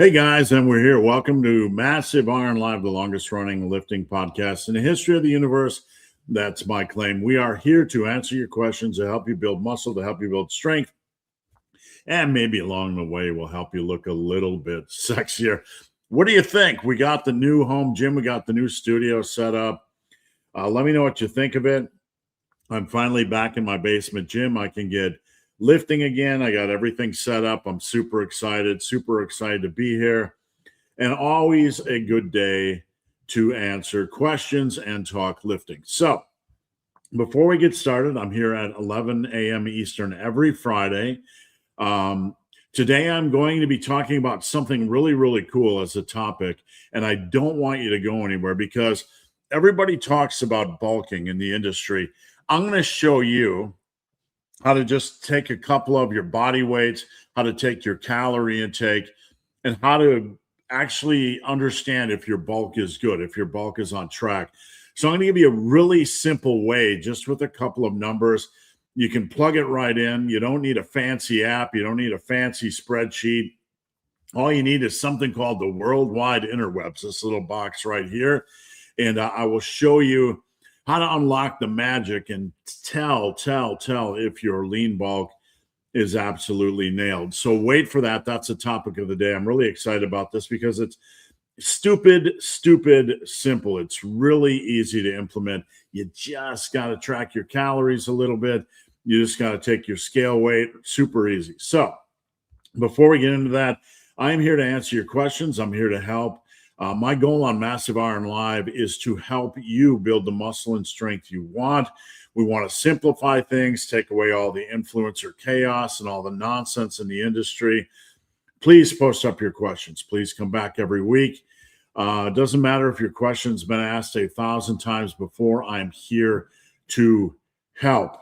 Hey guys, and we're here. Welcome to Massive Iron Live, the longest running lifting podcast in the history of the universe. That's my claim. We are here to answer your questions, to help you build muscle, to help you build strength, and maybe along the way we'll help you look a little bit sexier. What do you think? We got the new home gym, we got the new studio set up. Let me know what you think of it. I'm finally back in my basement gym. I can get lifting again. I got everything set up. I'm super excited to be here. And always a good day to answer questions and talk lifting. So before we get started, I'm here at 11 a.m. Eastern every Friday. Today, I'm going to be talking about something really, really cool as a topic. And I don't want you to go anywhere because everybody talks about bulking in the industry. I'm going to show you how to just take a couple of your body weights, how to take your calorie intake, and how to actually understand if your bulk is good, if your bulk is on track. So I'm going to give you a really simple way, just with a couple of numbers. You can plug it right in. You don't need a fancy app. You don't need a fancy spreadsheet. All you need is something called the World Wide Interwebs, this little box right here. And I will show you how to unlock the magic and tell if your lean bulk is absolutely nailed. So wait for that. That's the topic of the day. I'm really excited about this because it's stupid simple. It's really easy to implement. You just got to track your calories a little bit. You just got to take your scale weight. Super easy. So before we get into that, I'm here to answer your questions. I'm here to help. My goal on Massive Iron Live is to help you build the muscle and strength you want. We want to simplify things, take away all the influencer chaos and all the nonsense in the industry. Please post up your questions. Please come back every week. It doesn't matter if your question's been asked 1,000 times before. I'm here to help.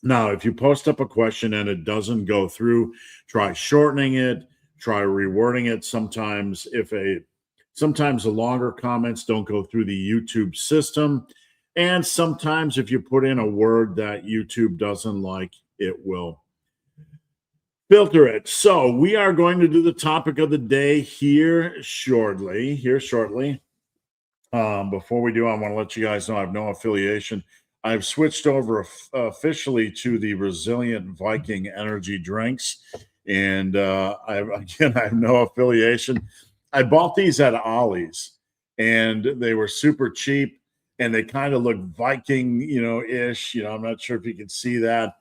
Now, if you post up a question and it doesn't go through, try shortening it, try rewording it. Sometimes the longer comments don't go through the YouTube system. And sometimes if you put in a word that YouTube doesn't like, it will filter it. So we are going to do the topic of the day here shortly. Before we do, I want to let you guys know I have no affiliation. I've switched over officially to the Resilient Viking energy drinks. And I have no affiliation. I bought these at Ollie's, and they were super cheap, and they kind of look Viking, ish. I'm not sure if you can see that.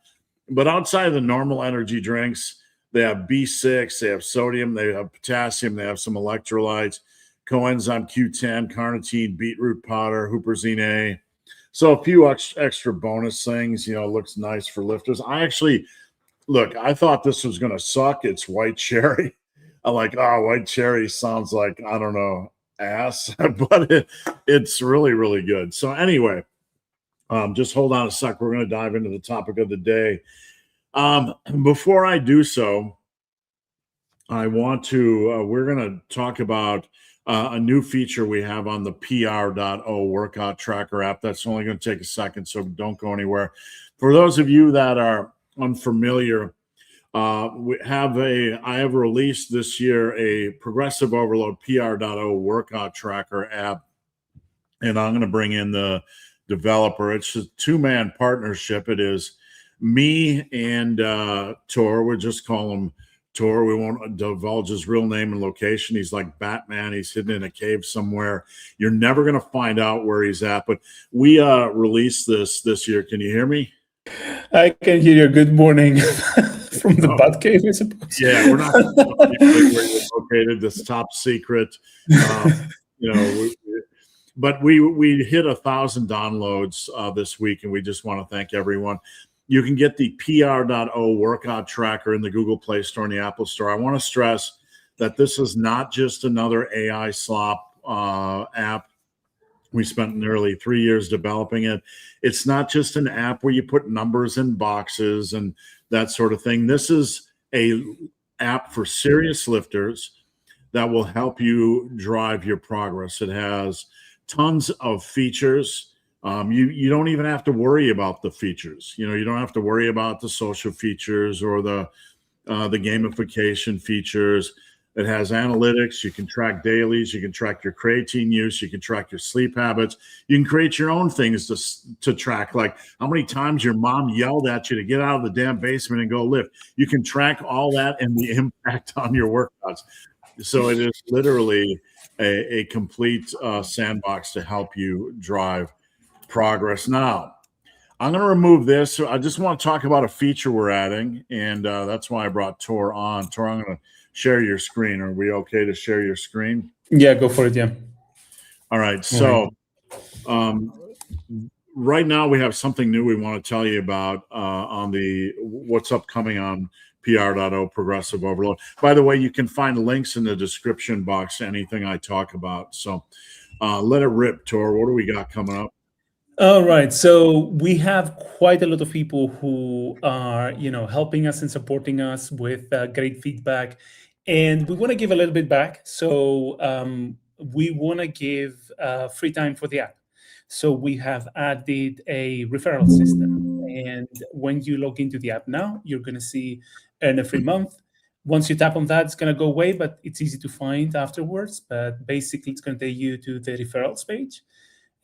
But outside of the normal energy drinks, they have B6, they have sodium, they have potassium, they have some electrolytes, coenzyme Q10, carnitine, beetroot powder, huperzine A. So a few extra bonus things, looks nice for lifters. I thought this was going to suck. It's white cherry. I'm like, white cherry sounds like, I don't know, ass, but it's really, really good. So anyway, just hold on a sec. We're going to dive into the topic of the day. Before I do so, we're going to talk about a new feature we have on the Pr.O workout tracker app. That's only going to take a second, so don't go anywhere. For those of you that are unfamiliar, I have released this year a Progressive Overload Pr.O workout tracker app, and I'm going to bring in the developer. It's a two-man partnership. It is me and Tor. We'll just call him Tor. We won't divulge his real name and location. He's like Batman. He's hidden in a cave somewhere. You're never going to find out where he's at. But we released this year. Can you hear me? I can hear you. Good morning from the Bat Cave, I suppose. Yeah, we're not where you're located. This top secret. But we hit 1,000 downloads this week, and we just want to thank everyone. You can get the Pr.O workout tracker in the Google Play Store and the Apple Store. I want to stress that this is not just another AI slop app. We spent nearly 3 years developing it. It's not just an app where you put numbers in boxes and that sort of thing. This is a app for serious lifters that will help you drive your progress. It has tons of features. You don't even have to worry about the features. You don't have to worry about the social features or the gamification features. It has analytics. You can track dailies. You can track your creatine use. You can track your sleep habits. You can create your own things to track, like how many times your mom yelled at you to get out of the damn basement and go lift. You can track all that and the impact on your workouts. So it is literally a complete sandbox to help you drive progress. Now, I'm going to remove this. So I just want to talk about a feature we're adding, and that's why I brought Tor on. Tor, I'm going to share your screen. Are we okay to share your screen? Yeah, go for it. Yeah. All right. So right now we have something new we want to tell you about on the what's upcoming on Pr.O, Progressive Overload. By the way, you can find links in the description box to anything I talk about. So let it rip, Tor. What do we got coming up? All right. So we have quite a lot of people who are, helping us and supporting us with great feedback, and we want to give a little bit back. So we want to give free time for the app. So we have added a referral system, and when you log into the app now, you're going to see earn a free month. Once you tap on that, it's going to go away, but it's easy to find afterwards. But basically, it's going to take you to the referrals page.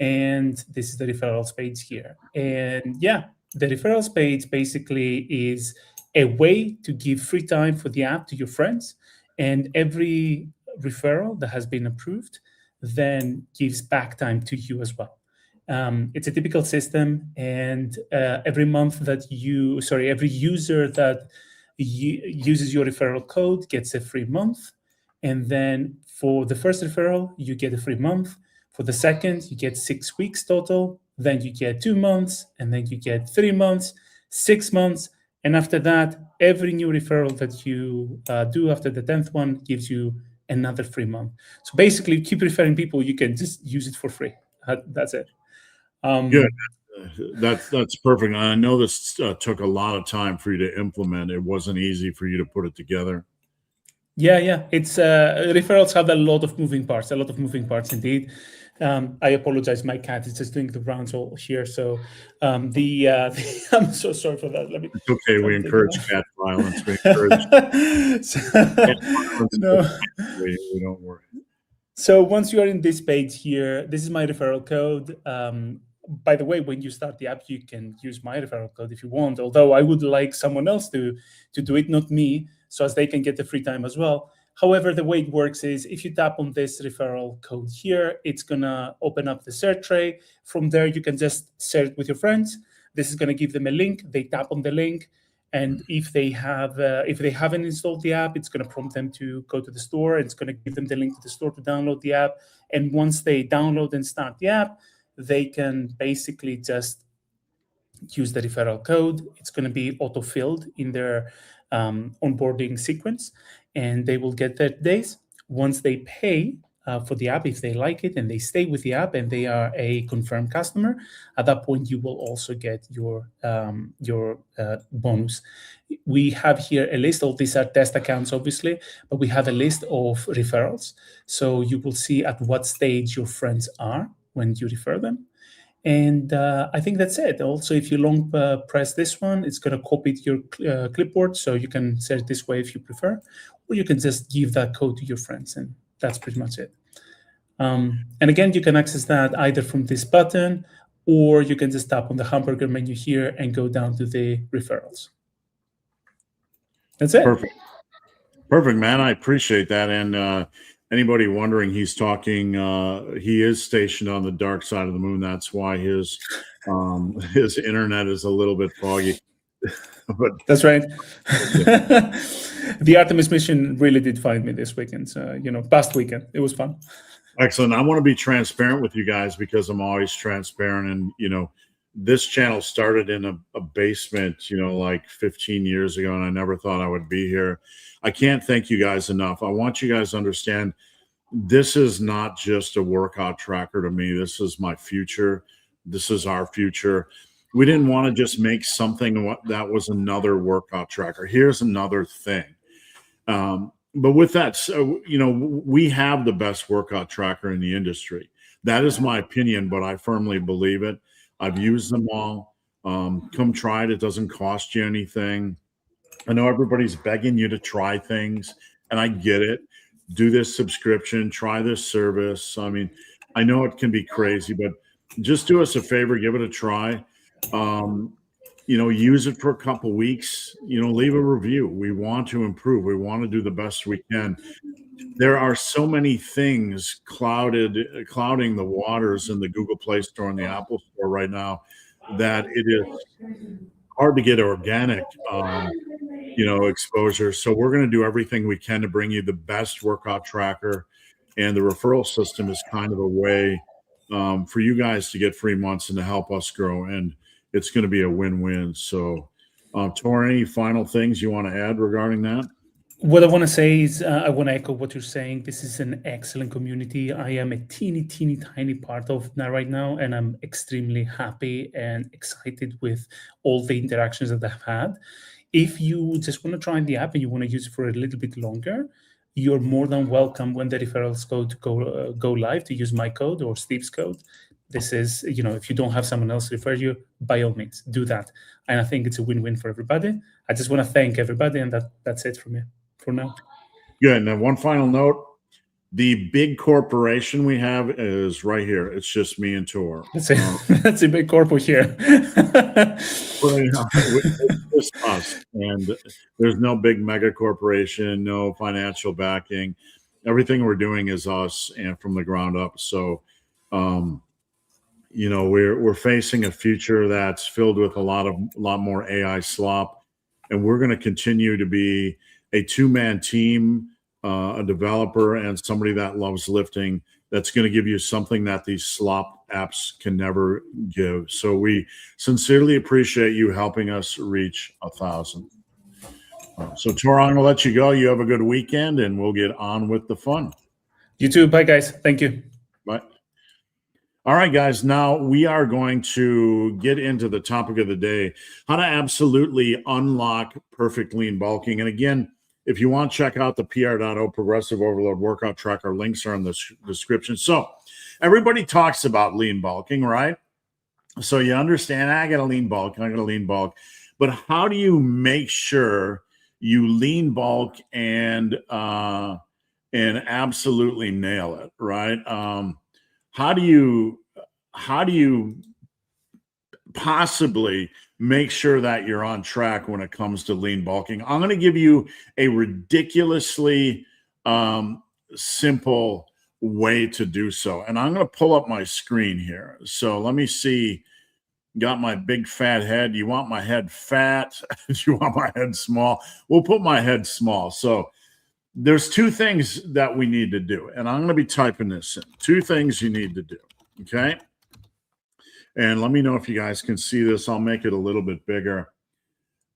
And this is the referrals page here. And yeah, the referrals page basically is a way to give free time for the app to your friends. And every referral that has been approved then gives back time to you as well. It's a typical system, and every user that uses your referral code gets a free month. And then for the first referral, you get a free month. For the second, you get 6 weeks total. Then you get 2 months, and then you get 3 months, 6 months. And after that, every new referral that you do after the 10th one gives you another free month. So basically, keep referring people. You can just use it for free. That's it. Good. That's perfect. I know this took a lot of time for you to implement. It wasn't easy for you to put it together. Yeah. It's referrals have a lot of moving parts indeed. I apologize. My cat is just doing the rounds all here. So I'm so sorry for that. It's okay. We encourage cat violence. We encourage cat violence. No. We don't worry. So once you are in this page here, this is my referral code. By the way, when you start the app, you can use my referral code if you want, although I would like someone else to do it, not me, so as they can get the free time as well. However, the way it works is if you tap on this referral code here, it's going to open up the search tray. From there, you can just share it with your friends. This is going to give them a link. They tap on the link. And if they haven't installed the app, it's going to prompt them to go to the store. It's going to give them the link to the store to download the app. And once they download and start the app, they can basically just use the referral code. It's going to be auto-filled in their onboarding sequence, and they will get their days. Once they pay for the app, if they like it and they stay with the app and they are a confirmed customer, at that point you will also get your bonus. We have here a list. All these are test accounts, obviously, but we have a list of referrals. So you will see at what stage your friends are when you refer them. And I think that's it. Also, if you long press this one, it's going to copy to your clipboard, so you can set it this way if you prefer, or you can just give that code to your friends, and that's pretty much it. And again, you can access that either from this button, or you can just tap on the hamburger menu here and go down to the referrals. That's it. Perfect, man. I appreciate that. And anybody wondering, he's talking, he is stationed on the dark side of the moon. That's why his internet is a little bit foggy. But that's right. The Artemis mission really did find me this weekend. So, past weekend, it was fun. Excellent. I want to be transparent with you guys because I'm always transparent. And, this channel started in a basement, like 15 years ago, and I never thought I would be here. I can't thank you guys enough. I want you guys to understand this is not just a workout tracker to me. This is my future. This is our future. We didn't want to just make something that was another workout tracker. Here's another thing. But with that, so, we have the best workout tracker in the industry. That is my opinion, but I firmly believe it. I've used them all. Come try it. It doesn't cost you anything. I know everybody's begging you to try things, and I get it. do this subscription, try this service. I mean, I know it can be crazy, but just do us a favor, give it a try. Use it for a couple weeks, leave a review. We want to improve. We want to do the best we can. There are so many things clouding the waters in the Google Play Store and the Apple Store right now that it is hard to get organic, exposure. So we're going to do everything we can to bring you the best workout tracker, and the referral system is kind of a way for you guys to get free months and to help us grow. And it's going to be a win-win. So, Tor, any final things you want to add regarding that? What I want to say is I want to echo what you're saying. This is an excellent community. I am a teeny, tiny part of that right now, and I'm extremely happy and excited with all the interactions that I've had. If you just want to try the app and you want to use it for a little bit longer, you're more than welcome when the referrals code go live to use my code or Steve's code. This is, if you don't have someone else refer you, by all means, do that. And I think it's a win-win for everybody. I just want to thank everybody, and that's it from me for now. Good. And then one final note. The big corporation we have is right here. It's just me and Tor. That's a big corpo here. It's just us. And there's no big mega corporation, no financial backing. Everything we're doing is us and from the ground up. So, we're facing a future that's filled with a lot more AI slop, and we're going to continue to be a two-man team, a developer, and somebody that loves lifting that's going to give you something that these slop apps can never give. So we sincerely appreciate you helping us reach 1,000. So Tor, I'm going to let you go. You have a good weekend, and we'll get on with the fun. You too. Bye, guys. Thank you. Bye. All right, guys. Now we are going to get into the topic of the day, how to absolutely unlock perfect lean bulking. And again, if you want to check out the Pr.O Progressive Overload Workout Tracker, links are in the description. So everybody talks about lean bulking, right? So you understand, I got to lean bulk, But how do you make sure you lean bulk and absolutely nail it, right? How do you possibly make sure that you're on track when it comes to lean bulking? I'm going to give you a ridiculously simple way to do so. And I'm going to pull up my screen here. So let me see. Got my big fat head. You want my head fat? Do you want my head small? We'll put my head small. So there's two things that we need to do. And I'm going to be typing this in. Two things you need to do. Okay. And let me know if you guys can see this. I'll make it a little bit bigger.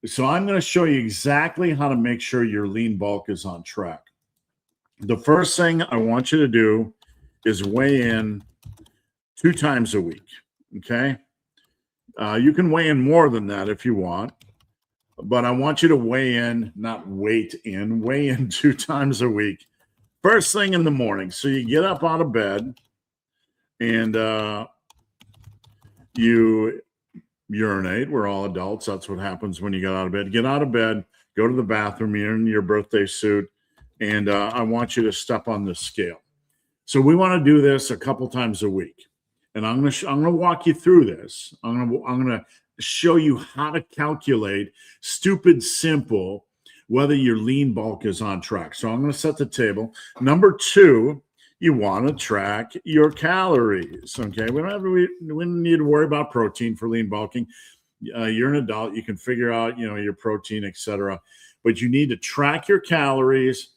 So I'm going to show you exactly how to make sure your lean bulk is on track. The first thing I want you to do is weigh in 2 times a week. Okay. You can weigh in more than that if you want, but I want you to weigh in, not weight in, weigh in 2 times a week. First thing in the morning. So you get up out of bed and you urinate. We're all adults. That's what happens when you get out of bed. Get out of bed, go to the bathroom, you're in your birthday suit, and I want you to step on the scale. So we want to do this a couple times a week. And I'm gonna walk you through this. I'm gonna show you how to calculate, stupid simple, whether your lean bulk is on track. So I'm gonna set the table. Number 2, you want to track your calories. Okay, we don't need to worry about protein for lean bulking. You're an adult, you can figure out your protein, etc. But you need to track your calories,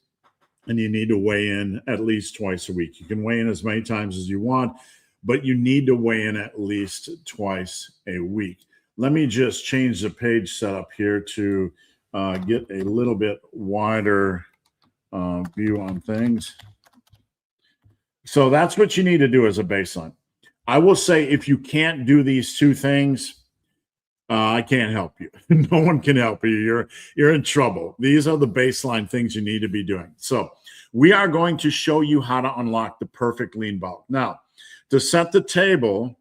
and you need to weigh in at least twice a week. You can weigh in as many times as you want, but you need to weigh in at least twice a week. Let me just change the page setup here to get a little bit wider view on things. So that's what you need to do as a baseline. I will say, if you can't do these 2 things, I can't help you. No one can help you. You're in trouble. These are the baseline things you need to be doing. So we are going to show you how to unlock the perfect lean bulk. Now, to set the table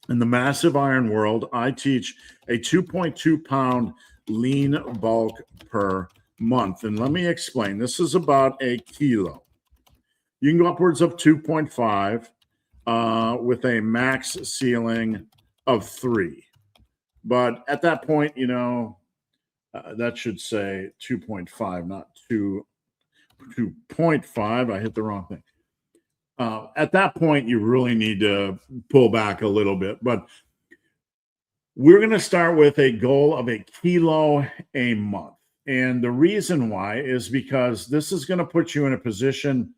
in the massive iron world, I teach a 2.2 pound lean bulk per month. And let me explain. This is about 1 kilo. You can go upwards of 2.5 with a max ceiling of 3. But at that point, that should say 2.5, not 2.5. I hit the wrong thing. At that point, you really need to pull back a little bit. But we're going to start with a goal of a kilo a month. And the reason why is because this is going to put you in a position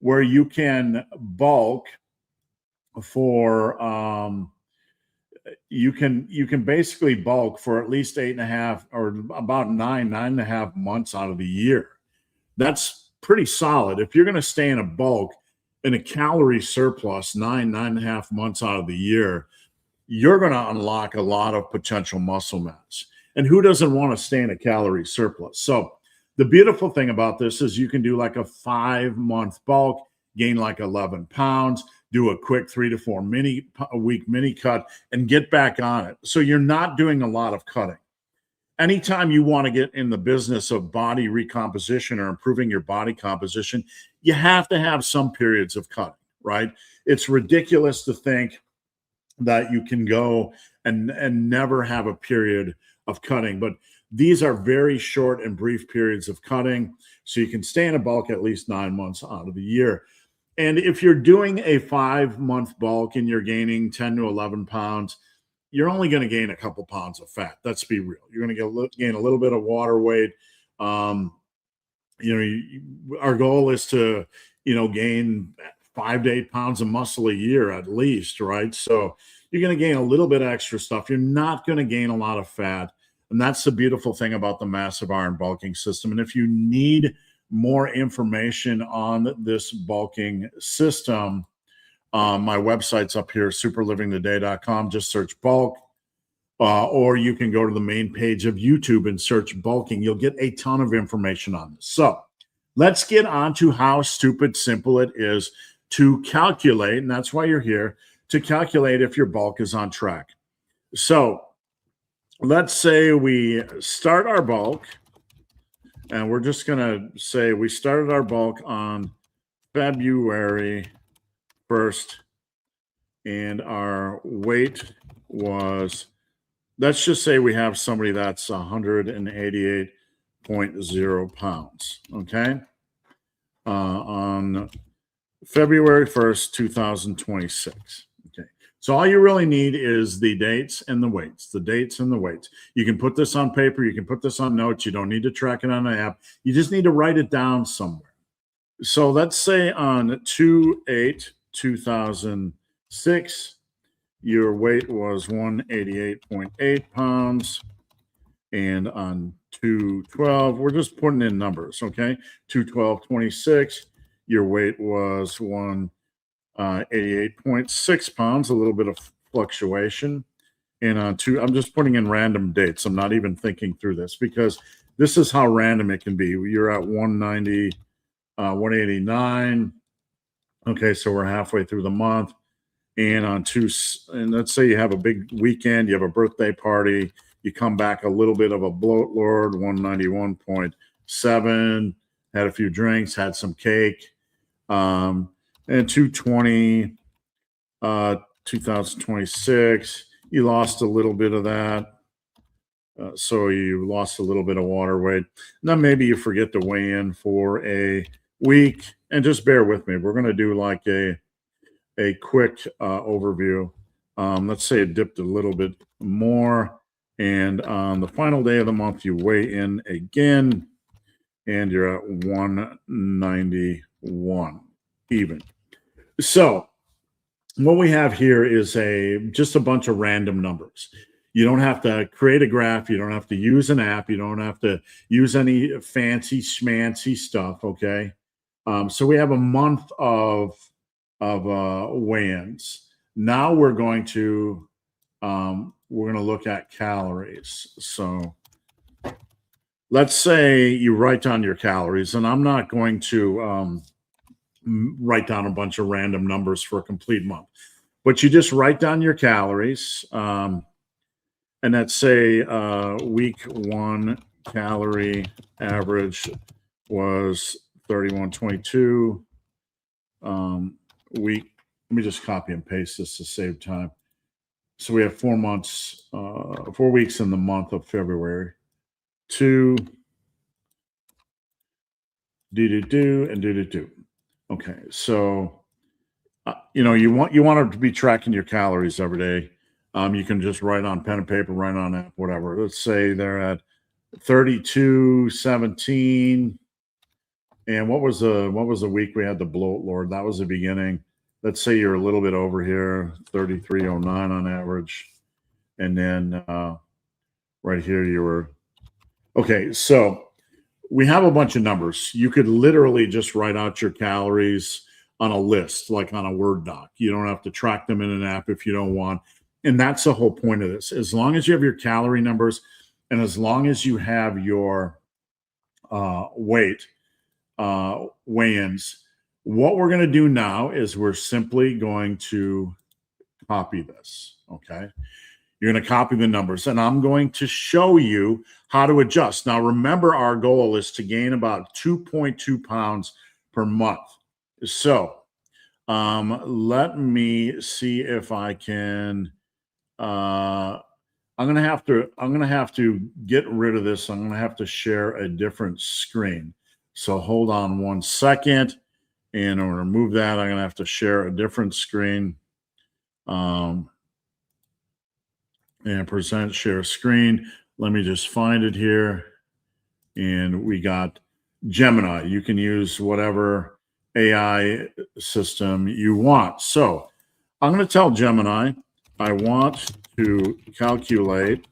where you can bulk for you can basically bulk for at least 8.5 or about 9.5 months out of the year. That's pretty solid. If you're going to stay in a bulk in a calorie surplus 9.5 months out of the year, you're going to unlock a lot of potential muscle mass. And who doesn't want to stay in a calorie surplus? So the beautiful thing about this is you can do like a 5-month bulk, gain like 11 pounds, do a quick 3 to 4 week mini cut, and get back on it. So you're not doing a lot of cutting. Anytime you want to get in the business of body recomposition or improving your body composition, you have to have some periods of cutting, right? It's ridiculous to think that you can go and never have a period of cutting, but these are very short and brief periods of cutting, so you can stay in a bulk at least 9 months out of the year. And if you're doing a 5-month bulk and you're gaining 10 to 11 pounds, you're only going to gain a couple pounds of fat. Let's be real. You're going to gain a little bit of water weight. Our goal is to, gain 5 to 8 pounds of muscle a year at least, right? So you're going to gain a little bit of extra stuff. You're not going to gain a lot of fat. And that's the beautiful thing about the massive iron bulking system. And if you need more information on this bulking system, my website's up here, superlivingtoday.com. Just search bulk, or you can go to the main page of YouTube and search bulking. You'll get a ton of information on this. So let's get on to how stupid simple it is to calculate, and that's why you're here, to calculate if your bulk is on track. So let's say we start our bulk, and we're just going to say we started our bulk on February 1st, and our weight was, let's just say we have somebody that's 188.0 pounds, okay? On February 1st, 2026. Okay. So all you really need is the dates and the weights, You can put this on paper. You can put this on notes. You don't need to track it on an app. You just need to write it down somewhere. So let's say on 2/8/2006, your weight was 188.8 pounds. And on 2/12, we're just putting in numbers, okay? 2/12/26, your weight was 188.6 pounds, a little bit of fluctuation. And on I'm just putting in random dates. I'm not even thinking through this because this is how random it can be. You're at 190, 189. Okay, so we're halfway through the month. And and let's say you have a big weekend, you have a birthday party, you come back a little bit of a bloat lord, 191.7, had a few drinks, had some cake. And 2/20, 2026, you lost a little bit of that. So you lost a little bit of water weight. Now maybe you forget to weigh in for a week, and just bear with me. We're going to do like a quick overview. Let's say it dipped a little bit more. And on the final day of the month, you weigh in again, and you're at 191 even. So what we have here is just a bunch of random numbers. You don't have to create a graph. You don't have to use an app. You don't have to use any fancy schmancy stuff, okay? So we have a month of weigh-ins. Now we're going to look at calories. So let's say you write down your calories, and I'm not going to write down a bunch of random numbers for a complete month, but you just write down your calories. And let's say week 1 calorie average was 31.22. week. Let me just copy and paste this to save time. So we have 4 months, 4 weeks in the month of February. 2 do. Okay, so you want to be tracking your calories every day. You can just write on pen and paper, write on app, whatever. Let's say they're at 32:17. And what was the week we had the bloat, Lord? That was the beginning. Let's say you're a little bit over here, 33:09 on average. And then right here you were. Okay, so we have a bunch of numbers. You could literally just write out your calories on a list, like on a Word doc. You don't have to track them in an app if you don't want. And that's the whole point of this. As long as you have your calorie numbers and as long as you have your weight weigh-ins, what we're going to do now is we're simply going to copy this, okay? You're going to copy the numbers, and I'm going to show you how to adjust. Now, remember, our goal is to gain about 2.2 pounds per month. So let me see if I can. I'm gonna have to get rid of this. I'm gonna have to share a different screen. So hold on 1 second, and I'm gonna remove that. I'm gonna have to share a different screen. And present share screen. Let me just find it here. And we got Gemini. You can use whatever AI system you want. So I'm going to tell Gemini, I want to calculate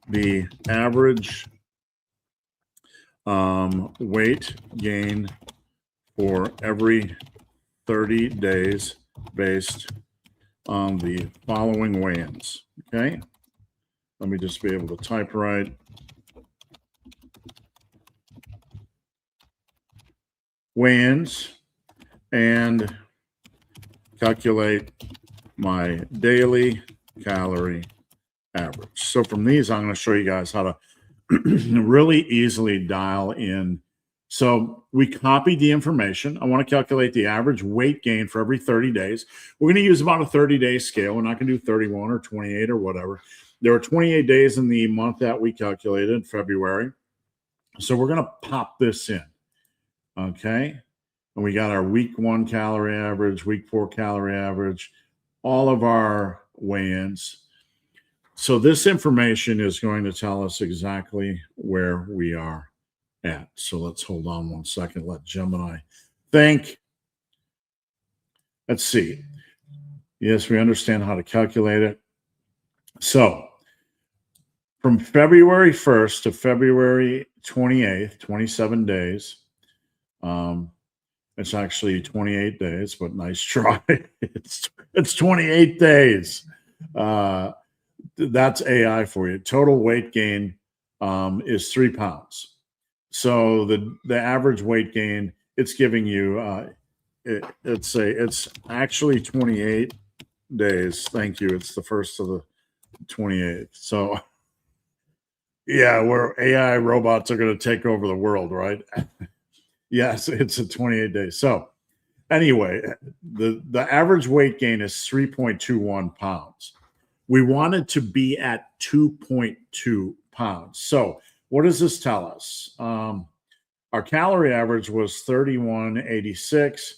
the average weight gain for every 30 days based on the following weigh-ins. Okay, let me just be able to type right. Weigh-ins and calculate my daily calorie average. So from these, I'm going to show you guys how to really easily dial in. So we copied the information. I want to calculate the average weight gain for every 30 days. We're going to use about a 30-day scale. We're not going to do 31 or 28 or whatever. There are 28 days in the month that we calculated, February. So we're going to pop this in. Okay. And we got our week 1 calorie average, week 4 calorie average, all of our weigh-ins. So this information is going to tell us exactly where we are at. So let's hold on 1 second. Let Gemini think. Let's see. Yes, we understand how to calculate it. So from February 1st to February 28th, 27 days. It's actually 28 days, but nice try. It's 28 days. That's AI for you. Total weight gain is 3 pounds. So the average weight gain it's giving you it's actually 28 days. Thank you. It's the first of the 28th. So yeah, where AI robots are going to take over the world, right? Yes, it's a 28 days. So anyway, the average weight gain is 3.21 pounds. We wanted to be at 2.2 pounds. So what does this tell us? Our calorie average was 31.86.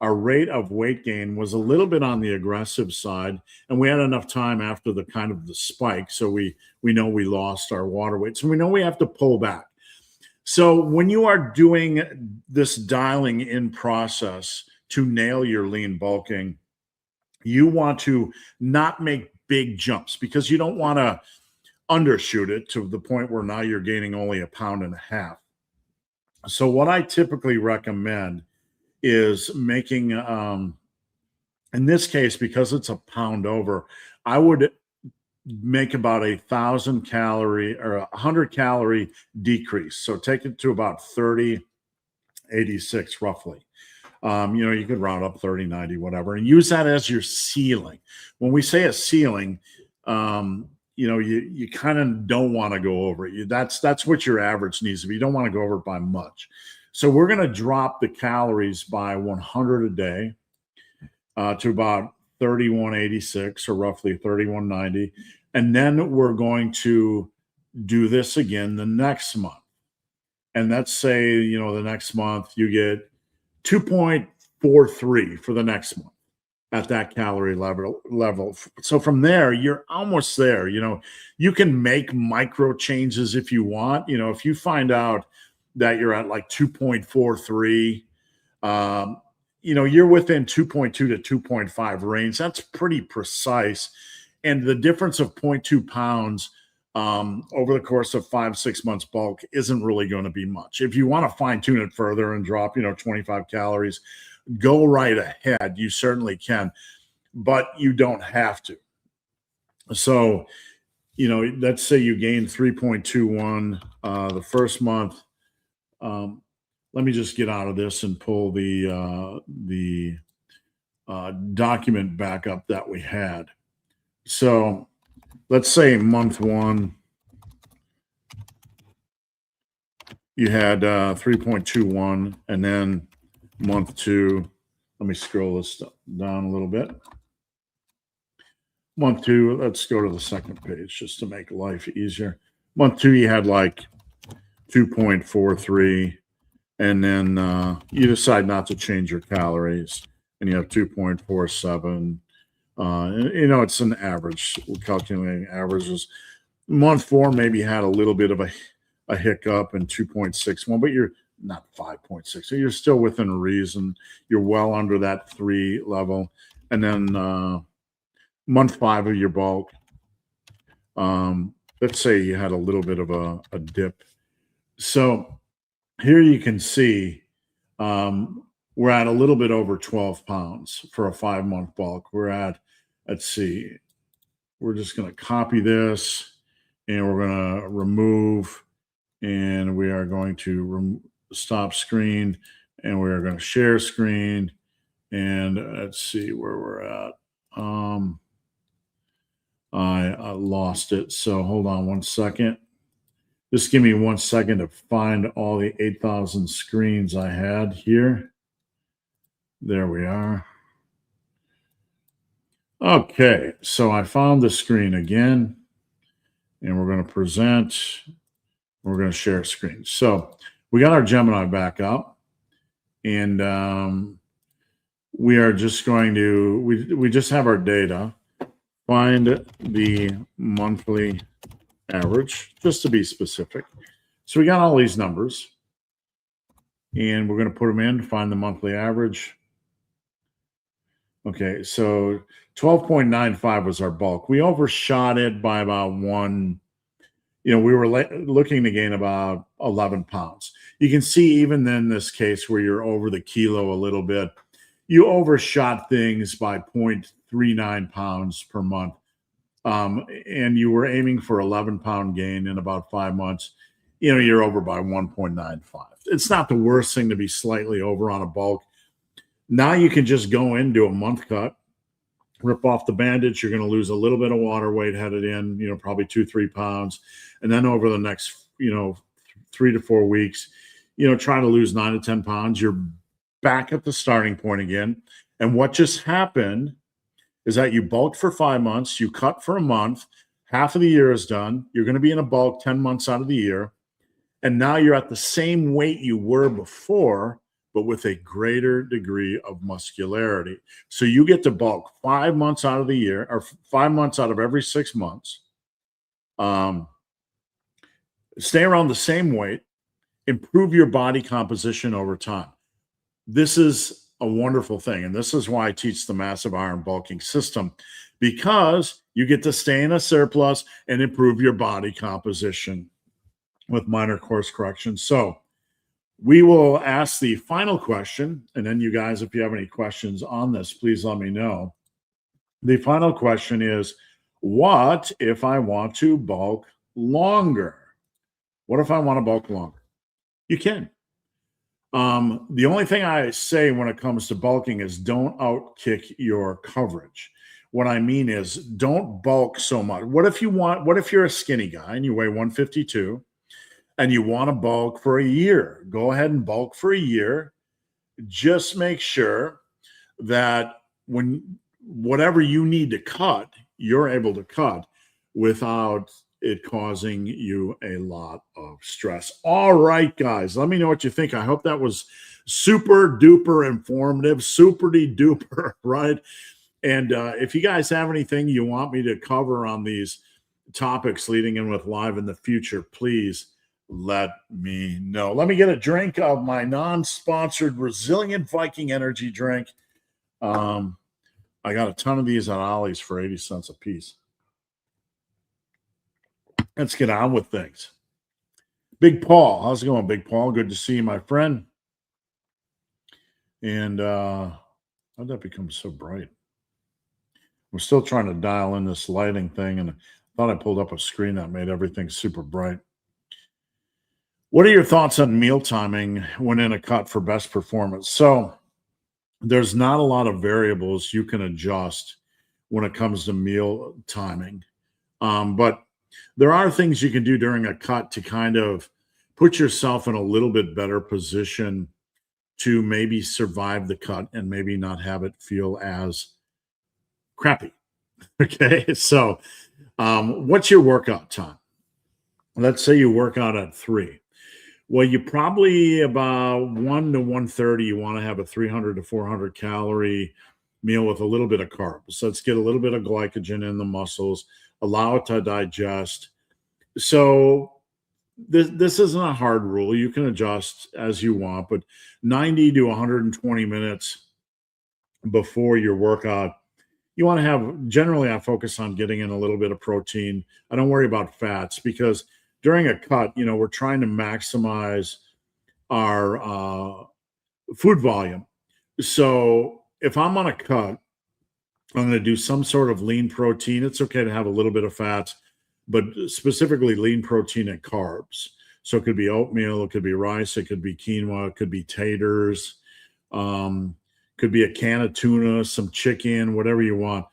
Our rate of weight gain was a little bit on the aggressive side, and we had enough time after the kind of the spike. So we know we lost our water weight. So we know we have to pull back. So when you are doing this dialing in process to nail your lean bulking, you want to not make big jumps because you don't want to undershoot it to the point where now you're gaining only 1.5 pounds. So what I typically recommend is making, in this case, because it's a pound over, I would make about 1,000 calorie or 100 calorie decrease. So take it to about 30.86 roughly. You could round up 30.90, whatever, and use that as your ceiling. When we say a ceiling, you kind of don't want to go over it. That's what your average needs to be. You don't want to go over it by much. So we're going to drop the calories by 100 a day to about 3186 or roughly 3190. And then we're going to do this again the next month. And let's say, the next month you get 2.43 for the next month at that calorie level. So from there, you're almost there. You can make micro changes if you want. If you find out that you're at like 2.43, you're within 2.2 to 2.5 range. That's pretty precise. And the difference of 0.2 pounds over the course of 5-6 months bulk isn't really going to be much. If you want to fine tune it further and drop, 25 calories, go right ahead. You certainly can, but you don't have to. So, let's say you gain 3.21 the first month. Let me just get out of this and pull the document back up that we had. So let's say month one, you had 3.21, and then month two, let me scroll this down a little bit. Month two, let's go to the second page just to make life easier. Month two, you had like 2.43, and then you decide not to change your calories, and you have 2.47. It's an average. We're calculating averages. Month four, maybe you had a little bit of a hiccup and 2.61, but you're not 5.6. So you're still within reason. You're well under that 3 level. And then month 5 of your bulk, let's say you had a little bit of a dip. So here you can see we're at a little bit over 12 pounds for a 5-month bulk. We're at, let's see, we're just going to copy this, and we're going to remove, and we are going to stop screen, and we are going to share screen, and let's see where we're at. I lost it, so hold on one second. Just give me 1 second to find all the 8,000 screens I had here. There we are. Okay, so I found the screen again, and we're going to present. We're going to share screen. So we got our Gemini back up, and we are just going to, we just have our data. Find the monthly average, just to be specific. So we got all these numbers, and we're going to put them in, find the monthly average. Okay, so 12.95 was our bulk. We overshot it by about 1. We were looking to gain about 11 pounds. You can see even in this case where you're over the kilo a little bit, you overshot things by 0.39 pounds per month. And you were aiming for 11-pound gain in about 5 months. You're over by 1.95. It's not the worst thing to be slightly over on a bulk. Now you can just go into a month cut, rip off the bandage. You're going to lose a little bit of water weight headed in, probably 2-3 pounds. And then over the next, 3 to 4 weeks, try to lose 9 to 10 pounds. You're back at the starting point again. And what just happened is that you bulked for 5 months, you cut for a month, half of the year is done. You're going to be in a bulk 10 months out of the year. And now you're at the same weight you were before, but with a greater degree of muscularity. So you get to bulk 5 months out of the year, or 5 months out of every 6 months. Stay around the same weight, improve your body composition over time. This is a wonderful thing. And this is why I teach the massive iron bulking system, because you get to stay in a surplus and improve your body composition with minor course corrections. So we will ask the final question, and then you guys, if you have any questions on this, please let me know. The final question is, what if I want to bulk longer? What if I want to bulk longer? You can. The only thing I say when it comes to bulking is don't outkick your coverage. What I mean is don't bulk so much. What if you're a skinny guy and you weigh 152 and you want to bulk for a year, go ahead and bulk for a year. Just make sure that when whatever you need to cut, you're able to cut without it causing you a lot of stress. All right, guys, let me know what you think. I hope that was super duper informative, super duper, right? And if you guys have anything you want me to cover on these topics leading in with live in the future, please let me know. Let me get a drink of my non-sponsored Resilient Viking energy drink. I got a ton of these at Ollie's for 80 cents a piece. Let's get on with things. Big Paul, how's it going, Big Paul? Good to see you, my friend. And how'd that become so bright? I'm still trying to dial in this lighting thing, and I thought I pulled up a screen that made everything super bright. What are your thoughts on meal timing when in a cut for best performance? So there's not a lot of variables you can adjust when it comes to meal timing. But there are things you can do during a cut to kind of put yourself in a little bit better position to maybe survive the cut and maybe not have it feel as crappy. Okay. So what's your workout time? Let's say you work out at 3. Well, you probably about 1 to 1:30, you want to have a 300 to 400 calorie meal with a little bit of carbs. Let's get a little bit of glycogen in the muscles, allow it to digest. So this isn't a hard rule. You can adjust as you want, but 90 to 120 minutes before your workout, you want to have, generally I focus on getting in a little bit of protein. I don't worry about fats because during a cut, we're trying to maximize our food volume. So if I'm on a cut, I'm going to do some sort of lean protein. It's okay to have a little bit of fats, but specifically lean protein and carbs. So it could be oatmeal, it could be rice, it could be quinoa, it could be taters, could be a can of tuna, some chicken, whatever you want.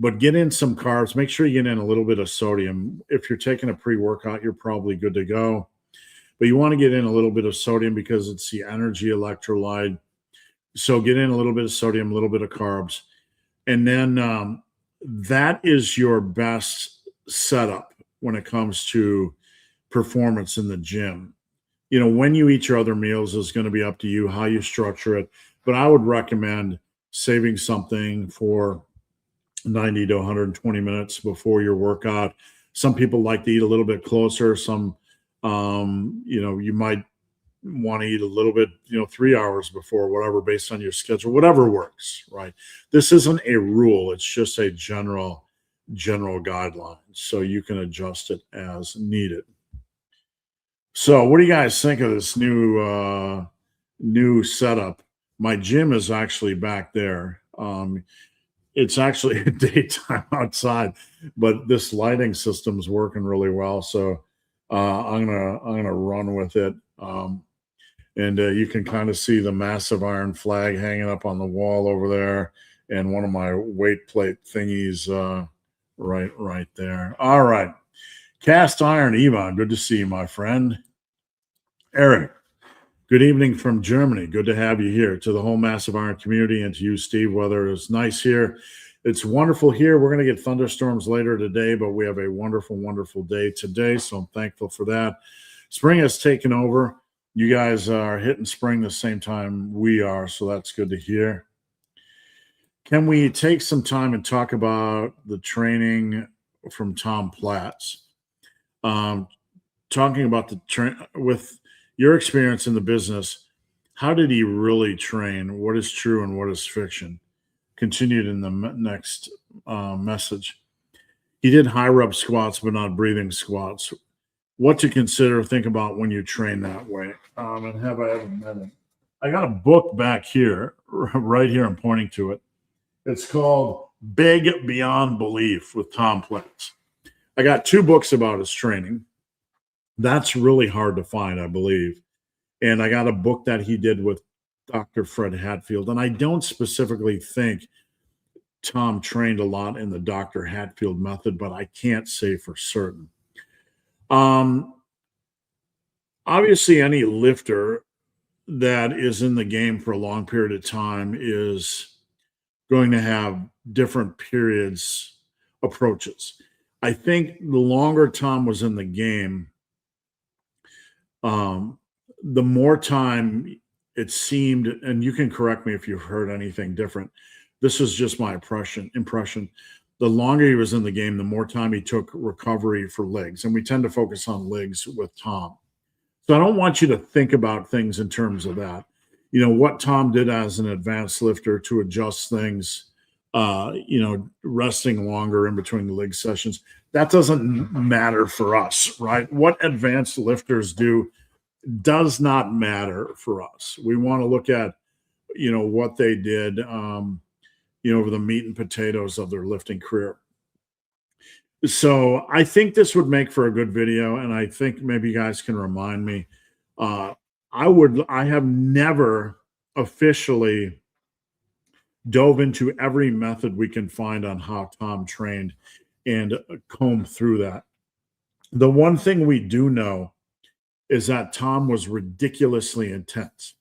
But get in some carbs. Make sure you get in a little bit of sodium. If you're taking a pre-workout, you're probably good to go. But you want to get in a little bit of sodium because it's the energy electrolyte. So get in a little bit of sodium, a little bit of carbs. And then that is your best setup when it comes to performance in the gym. When you eat your other meals is going to be up to you, how you structure it. But I would recommend saving something for 90 to 120 minutes before your workout. Some people like to eat a little bit closer. Some, you might want to eat a little bit, 3 hours before, whatever, based on your schedule, whatever works, right? This isn't a rule. It's just a general guideline. So you can adjust it as needed. So what do you guys think of this new setup? My gym is actually back there. It's actually daytime outside, but this lighting system is working really well. So I'm gonna run with it. And you can kind of see the massive iron flag hanging up on the wall over there, and one of my weight plate thingies right there. All right, cast iron, Yvonne. Good to see you, my friend. Eric, good evening from Germany. Good to have you here. To the whole Massive Iron community and to you, Steve. Weather is nice here. It's wonderful here. We're going to get thunderstorms later today, but we have a wonderful, wonderful day today, so I'm thankful for that. Spring has taken over. You guys are hitting spring the same time we are, so that's good to hear. Can we take some time and talk about the training from Tom Platz? Talking about with your experience in the business, how did he really train? What is true and what is fiction? Continued in the next message. He did high rep squats, but not breathing squats. What to consider, think about when you train that way. And have I ever met him? I got a book back here, right here. I'm pointing to it. It's called Big Beyond Belief with Tom Platz. I got 2 books about his training. That's really hard to find, I believe. And I got a book that he did with Dr. Fred Hatfield. And I don't specifically think Tom trained a lot in the Dr. Hatfield method, but I can't say for certain. obviously any lifter that is in the game for a long period of time is going to have different periods approaches. I think the longer Tom was in the game, um, the more time it seemed, and you can correct me if you've heard anything different. This is just my impression. The longer he was in the game, the more time he took recovery for legs. And we tend to focus on legs with Tom. So I don't want you to think about things in terms of that. You know, what Tom did as an advanced lifter to adjust things, resting longer in between the leg sessions, that doesn't matter for us, right? What advanced lifters do does not matter for us. We want to look at, what they did, over the meat and potatoes of their lifting career. So I think this would make for a good video, and I think maybe you guys can remind me. I have never officially dove into every method we can find on how Tom trained and comb through that. The one thing we do know is that Tom was ridiculously intense,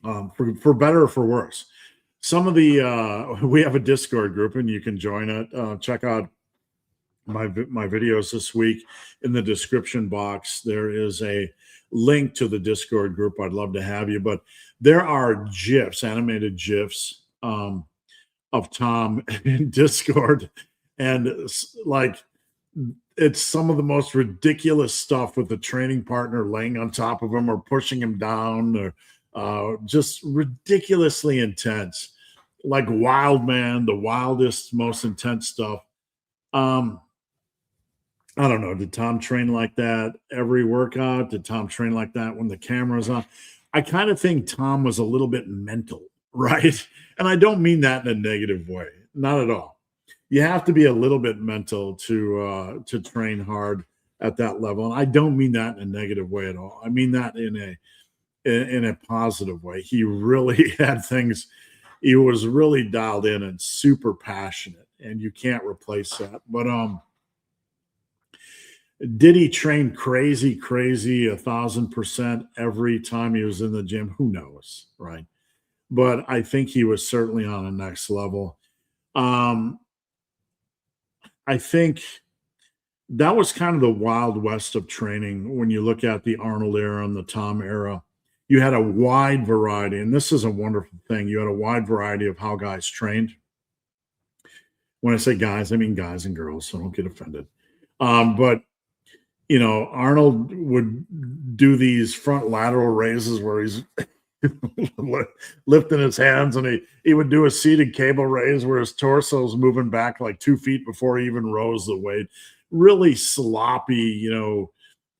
for better or for worse. Some of the we have a Discord group, and you can join it. Check out my videos this week in the description box. There is a link to the Discord group. I'd love to have you, but there are GIFs, animated GIFs of Tom in Discord, and it's some of the most ridiculous stuff with the training partner laying on top of him or pushing him down, or just ridiculously intense, like Wild Man, the wildest, most intense stuff. I don't know. Did Tom train like that every workout? Did Tom train like that when the camera's on? I kind of think Tom was a little bit mental, right? And I don't mean that in a negative way, not at all. You have to be a little bit mental to train hard at that level, and I don't mean that in a negative way at all. I mean that in a positive way. He really had things. He was really dialed in and super passionate, and you can't replace that. But did he train crazy 1,000% every time he was in the gym? Who knows, right? But I think he was certainly on a next level. I think that was kind of the Wild West of training when you look at the Arnold era and the Tom era. You had a wide variety, and this is a wonderful thing. You had a wide variety of how guys trained. When I say guys, I mean guys and girls, so don't get offended. But Arnold would do these front lateral raises where he's lifting his hands, and he would do a seated cable raise where his torso is moving back like 2 feet before he even rose the weight. Really sloppy,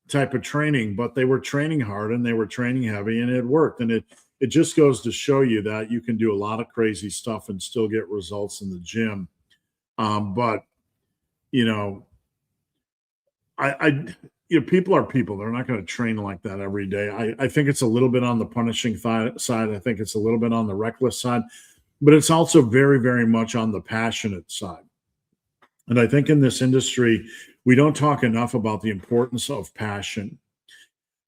type of training, but they were training hard and they were training heavy, and it worked. And it just goes to show you that you can do a lot of crazy stuff and still get results in the gym. But people are people. They're not going to train like that every day. I think it's a little bit on the punishing side. I think it's a little bit on the reckless side, but it's also very, very much on the passionate side. And I think in this industry, we don't talk enough about the importance of passion.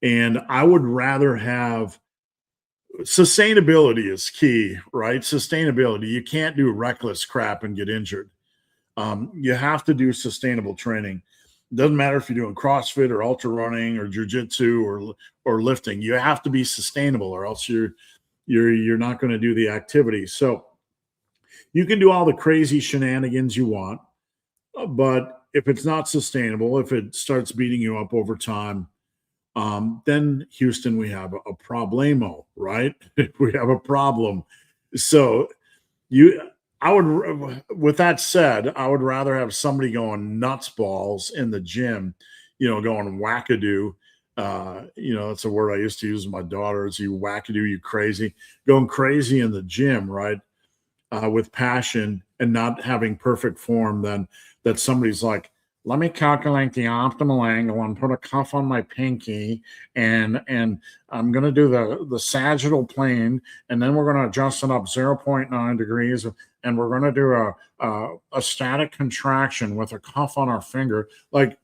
And I would rather have sustainability is key, right? Sustainability. You can't do reckless crap and get injured. You have to do sustainable training. It doesn't matter if you're doing CrossFit or ultra running or jujitsu or lifting. You have to be sustainable, or else you're not going to do the activity. So you can do all the crazy shenanigans you want, but if it's not sustainable, if it starts beating you up over time, then Houston, we have a problemo, right? We have a problem. So with that said, I would rather have somebody going nuts balls in the gym, going wackadoo. That's a word I used to use with my daughters. You wackadoo, you crazy, going crazy in the gym, right? With passion and not having perfect form, then that somebody's like, let me calculate the optimal angle and put a cuff on my pinky, and I'm going to do the sagittal plane, and then we're going to adjust it up 0.9 degrees, and we're going to do a static contraction with a cuff on our finger. Like,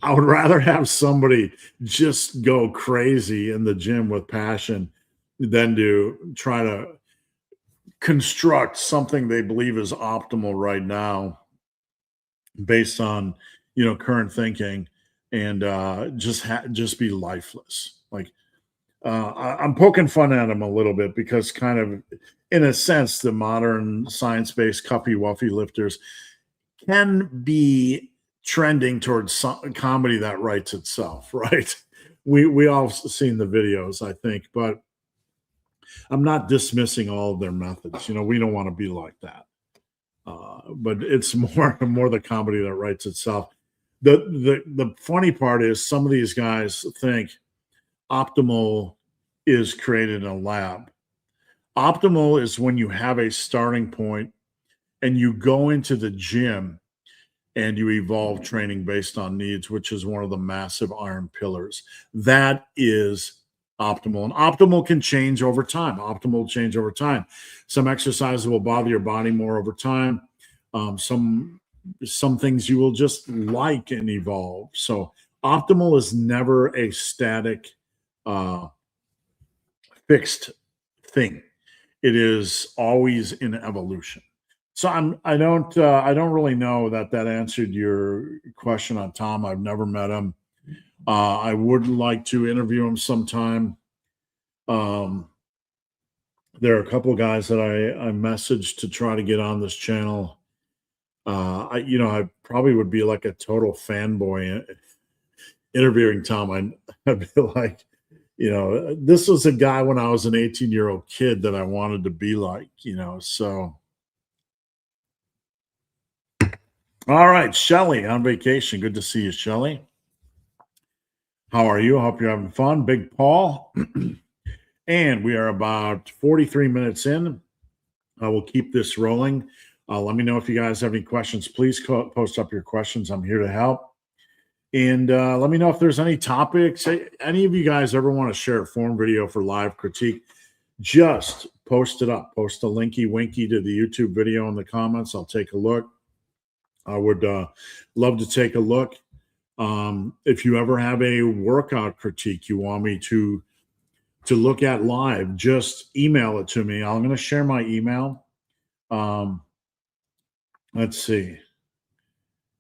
I would rather have somebody just go crazy in the gym with passion than to try to construct something they believe is optimal right now based on current thinking and just be lifeless. Like I'm poking fun at them a little bit because kind of in a sense the modern science-based cuppy wuffy lifters can be trending towards comedy that writes itself, right? We all seen the videos, I think, but I'm not dismissing all of their methods. We don't want to be like that. But it's more the comedy that writes itself. The funny part is some of these guys think optimal is created in a lab. Optimal is when you have a starting point and you go into the gym and you evolve training based on needs, which is one of the massive iron pillars. That is optimal. And optimal can change over time. Optimal will change over time. Some exercises will bother your body more over time. Some things you will just like and evolve. So optimal is never a static, fixed thing. It is always in evolution. So I don't really know that answered your question on Tom. I've never met him. I would like to interview him sometime. There are a couple of guys that I messaged to try to get on this channel. I probably would be like a total fanboy interviewing Tom. I'd be like, this was a guy when I was an 18-year-old kid that I wanted to be like, so. All right, Shelly on vacation. Good to see you, Shelly. How are you? I hope you're having fun. Big Paul. And we are about 43 minutes in. I will keep this rolling. Let me know if you guys have any questions. Please post up your questions. I'm here to help. And let me know if there's any topics. Any of you guys ever want to share a form video for live critique, just post it up. Post a linky winky to the YouTube video in the comments. I'll take a look. I would love to take a look. If you ever have a workout critique you want me to look at live, just email it to me. I'm going to share my email. Let's see.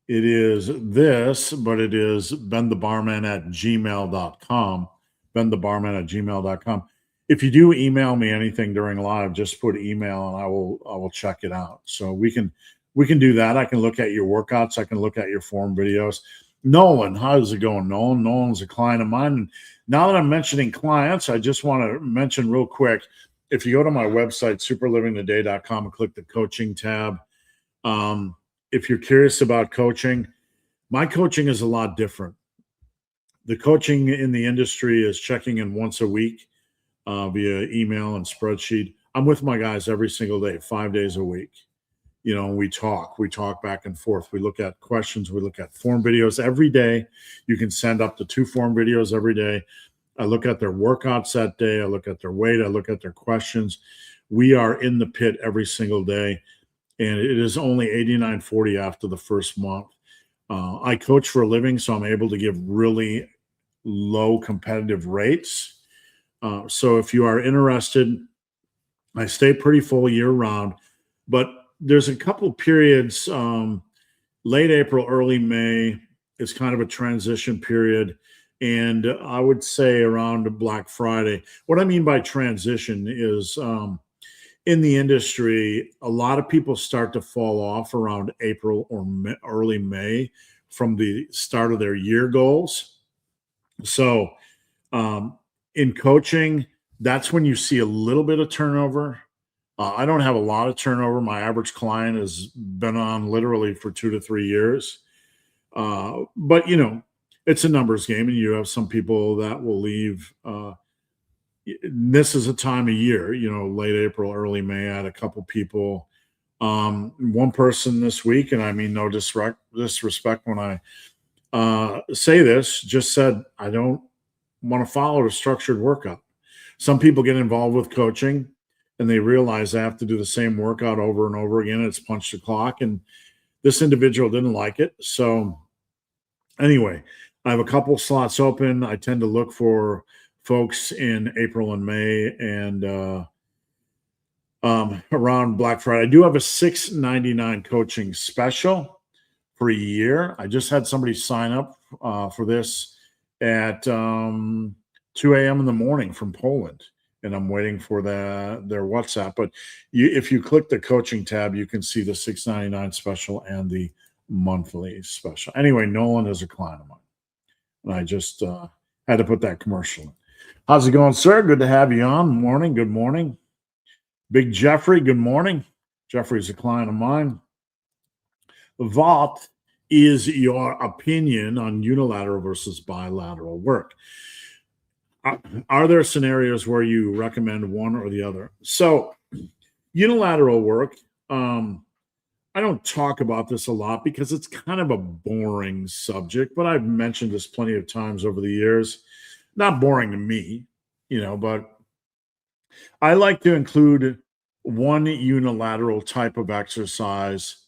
It is this, but it is benthebarman@gmail.com. benthebarman@gmail.com. If you do email me anything during live, just put email and I will check it out. So we can do that. I can look at your workouts. I can look at your form videos. Nolan, how's it going, Nolan? Nolan's a client of mine. And now that I'm mentioning clients, I just want to mention real quick, if you go to my website, superlivingtoday.com, and click the coaching tab, if you're curious about coaching, my coaching is a lot different. The coaching in the industry is checking in once a week via email and spreadsheet. I'm with my guys every single day, 5 days a week. We talk back and forth. We look at questions. We look at form videos every day. You can send up to 2 form videos every day. I look at their workouts that day. I look at their weight. I look at their questions. We are in the pit every single day. And it is only $89.40 after the first month. I coach for a living, so I'm able to give really low competitive rates. So if you are interested, I stay pretty full year round, but there's a couple periods, late April, early May is kind of a transition period. And I would say around Black Friday. What I mean by transition is in the industry, a lot of people start to fall off around April or early May from the start of their year goals. So in coaching, that's when you see a little bit of turnover. I don't have a lot of turnover. My average client has been on literally for 2 to 3 years. But, it's a numbers game, and you have some people that will leave. This is a time of year, late April, early May. I had a couple people, one person this week, and I mean no disrespect when I say this, just said, I don't want to follow a structured workout. Some people get involved with coaching and they realize they have to do the same workout over and over again. It's punch the clock. And this individual didn't like it. So anyway, I have a couple slots open. I tend to look for folks in April and May and around Black Friday. I do have a $6.99 coaching special for a year. I just had somebody sign up for this at 2 a.m. in the morning from Poland, and I'm waiting for their WhatsApp. But if you click the coaching tab, you can see the $6.99 special and the monthly special. Anyway, Nolan is a client of mine, and I just had to put that commercial in. How's it going, sir? Good to have you on. Morning. Good morning. Big Jeffrey, good morning. Jeffrey's a client of mine. What is your opinion on unilateral versus bilateral work? Are there scenarios where you recommend one or the other? So unilateral work, I don't talk about this a lot because it's kind of a boring subject, but I've mentioned this plenty of times over the years. Not boring to me, but I like to include one unilateral type of exercise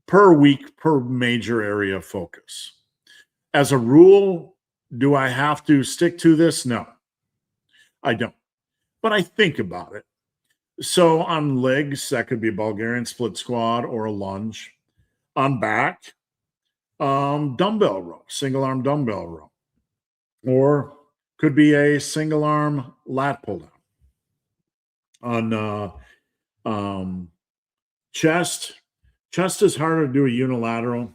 per week per major area of focus. As a rule, do I have to stick to this? No, I don't. But I think about it. So on legs, that could be a Bulgarian split squat or a lunge. On back, dumbbell row, single arm dumbbell row. Or could be a single arm lat pull down. On chest is harder to do a unilateral,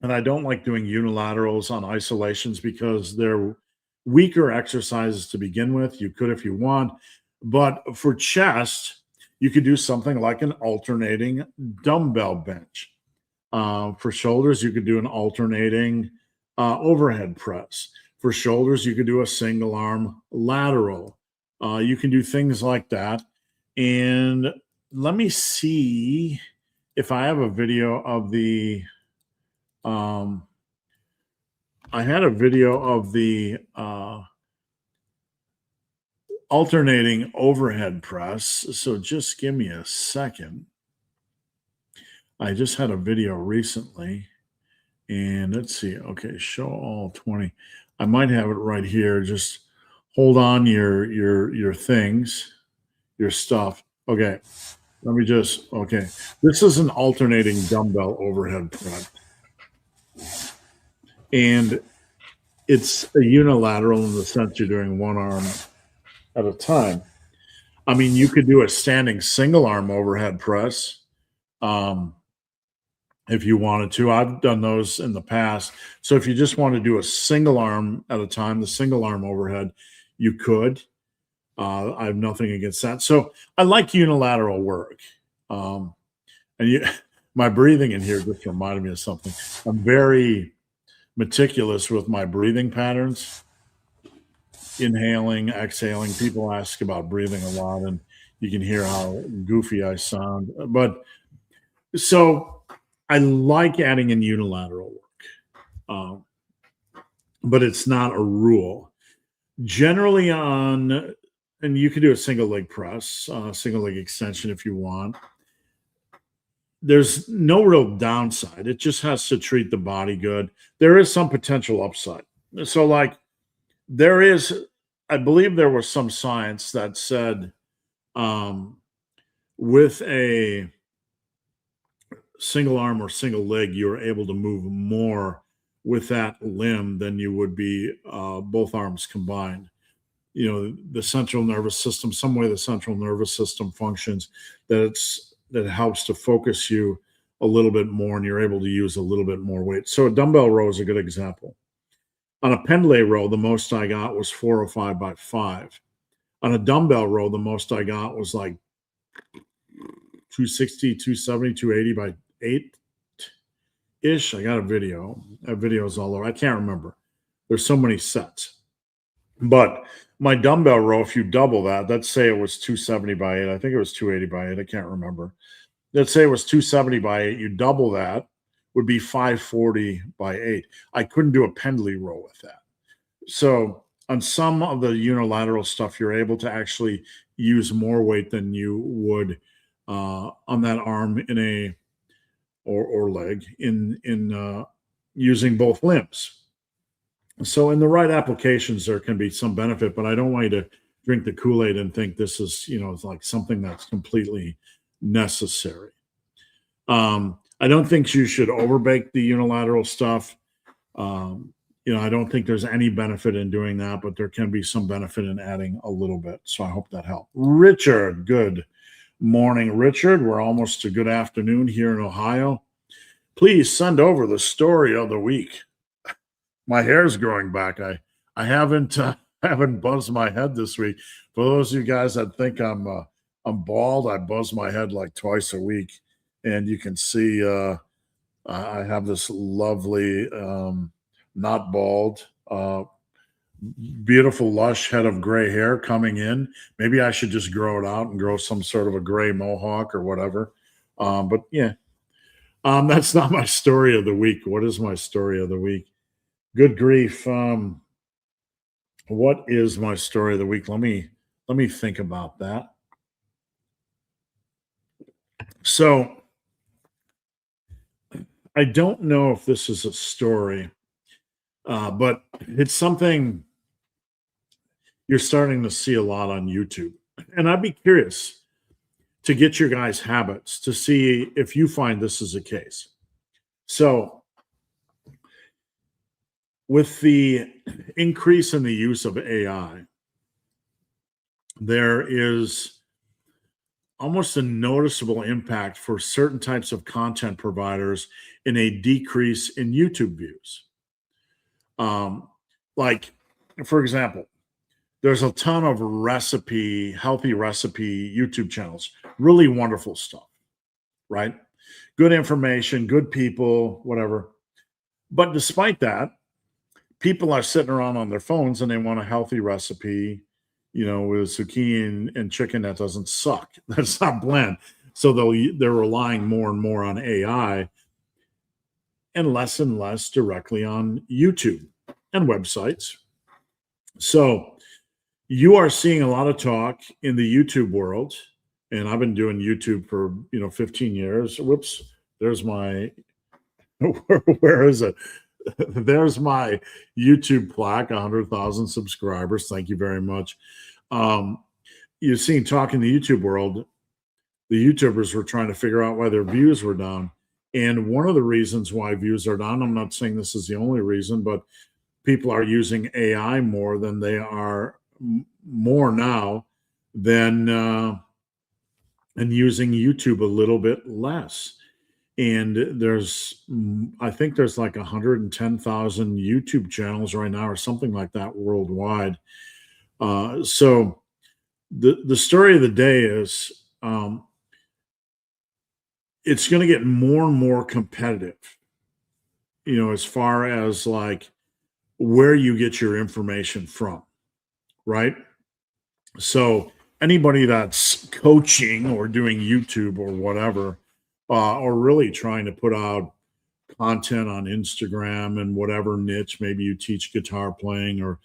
and I don't like doing unilaterals on isolations because they're weaker exercises to begin with. You could if you want, but for chest, you could do something like an alternating dumbbell bench. For shoulders, you could do an alternating overhead press. For shoulders, you could do a single arm lateral. You can do things like that. And let me see if I have a video of the I had a video of the alternating overhead press. So just give me a second. I just had a video recently, and let's see. Okay, show all 20. I might have it right here. Just hold on your things, your stuff. Okay. Let me just, okay. This is an alternating dumbbell overhead press. And it's a unilateral in the sense you're doing one arm at a time. I mean, you could do a standing single arm overhead press if you wanted to. I've done those in the past. So if you just want to do a single arm at a time, the single arm overhead, you could. I have nothing against that. So I like unilateral work. My breathing in here just reminded me of something. I'm very meticulous with my breathing patterns. Inhaling, exhaling. People ask about breathing a lot, and you can hear how goofy I sound. But so I like adding in unilateral work, but it's not a rule. Generally and you can do a single leg press, single leg extension if you want. There's no real downside. It just has to treat the body good. There is some potential upside. So I believe there was some science that said with a single arm or single leg, you're able to move more with that limb than you would be both arms combined. The central nervous system, some way the central nervous system functions, that helps to focus you a little bit more, and you're able to use a little bit more weight. So a dumbbell row is a good example. On a pendlay row, the most I got was 405 by 5. On a dumbbell row, the most I got was like 260, 270, 280 by 8-ish. I got a video. That video is all over. I can't remember. There's so many sets. But my dumbbell row, if you double that, let's say it was 270 by 8. I think it was 280 by 8. I can't remember. Let's say it was 270 by 8. You double that, would be 540 by 8. I couldn't do a pendlay row with that. So on some of the unilateral stuff, you're able to actually use more weight than you would on that arm or leg in using both limbs. So in the right applications, there can be some benefit, but I don't want you to drink the Kool-Aid and think this is, it's like something that's completely necessary. I don't think you should overbake the unilateral stuff. I don't think there's any benefit in doing that, but there can be some benefit in adding a little bit. So I hope that helped. Richard, good morning, Richard. We're almost to good afternoon here in Ohio. Please send over the story of the week. My hair's growing back. I haven't buzzed my head this week. For those of you guys that think I'm bald, I buzz my head like twice a week, and you can see I have this lovely, not bald, beautiful, lush head of gray hair coming in. Maybe I should just grow it out and grow some sort of a gray mohawk or whatever. But yeah, that's not my story of the week. What is my story of the week? Good grief. What is my story of the week? Let me think about that. So I don't know if this is a story, but it's something you're starting to see a lot on YouTube. And I'd be curious to get your guys' habits to see if you find this is the case. So with the increase in the use of AI, there is almost a noticeable impact for certain types of content providers in a decrease in YouTube views. Like, for example, there's a ton of healthy recipe YouTube channels, really wonderful stuff, right? Good information, good people, whatever. But despite that, people are sitting around on their phones and they want a healthy recipe, with zucchini and chicken that doesn't suck. That's not bland. So they're relying more and more on AI and less directly on YouTube and websites. So you are seeing a lot of talk in the YouTube world, and I've been doing YouTube for 15 years. Whoops, there's my where is it? There's my YouTube plaque, 100,000 subscribers. Thank you very much. You've seen talk in the YouTube world, the YouTubers were trying to figure out why their views were down. And one of the reasons why views are down, I'm not saying this is the only reason, but people are using AI more than they are more now than and using YouTube a little bit less. And I think there's like 110,000 YouTube channels right now or something like that worldwide. So the story of the day is it's going to get more and more competitive, as far as like where you get your information from, right? So anybody that's coaching or doing YouTube or whatever, or really trying to put out content on Instagram and whatever niche, maybe you teach guitar playing or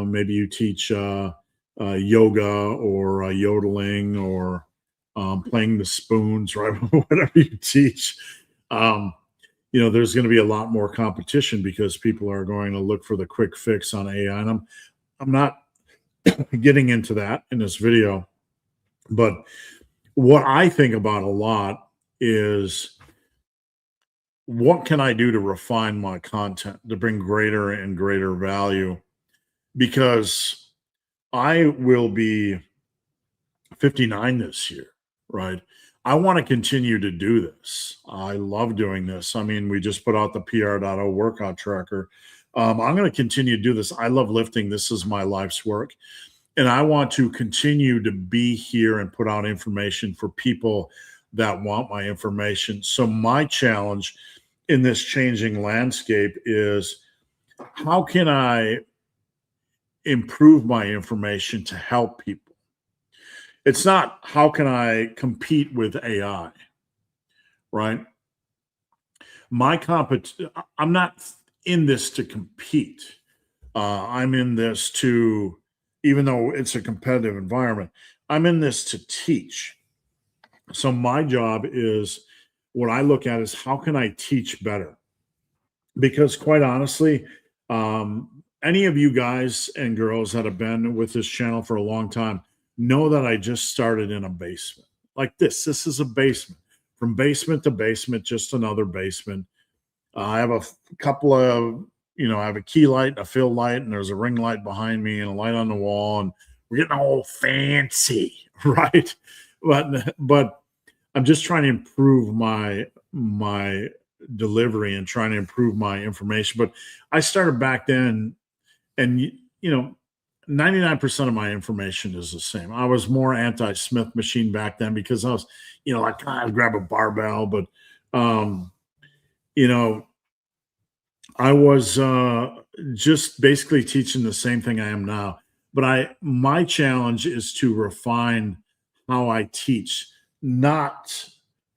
maybe you teach yoga or yodeling or playing the spoons, right? Whatever you teach, there's going to be a lot more competition because people are going to look for the quick fix on AI. And I'm not getting into that in this video, but what I think about a lot is what can I do to refine my content to bring greater and greater value? Because I will be 59 this year, right? I want to continue to do this. I love doing this. I mean, we just put out the Pr.O workout tracker. I'm going to continue to do this. I love lifting. This is my life's work. And I want to continue to be here and put out information for people that want my information. So my challenge in this changing landscape is how can I improve my information to help people? It's not how can I compete with AI, right? I'm not in this to compete. I'm in this to, even though it's a competitive environment, I'm in this to teach. So my job is, what I look at is how can I teach better? because quite honestly, any of you guys and girls that have been with this channel for a long time know that I just started in a basement like this. This is a basement, from basement to basement, just another basement. I have a couple of, I have a key light, a fill light, and there's a ring light behind me and a light on the wall, and we're getting all fancy, right? But I'm just trying to improve my delivery and trying to improve my information. But I started back then, and 99% of my information is the same. I was more anti-Smith machine back then because I was, like, I'd grab a barbell, but you know, I was just basically teaching the same thing I am now. But my challenge is to refine how I teach, not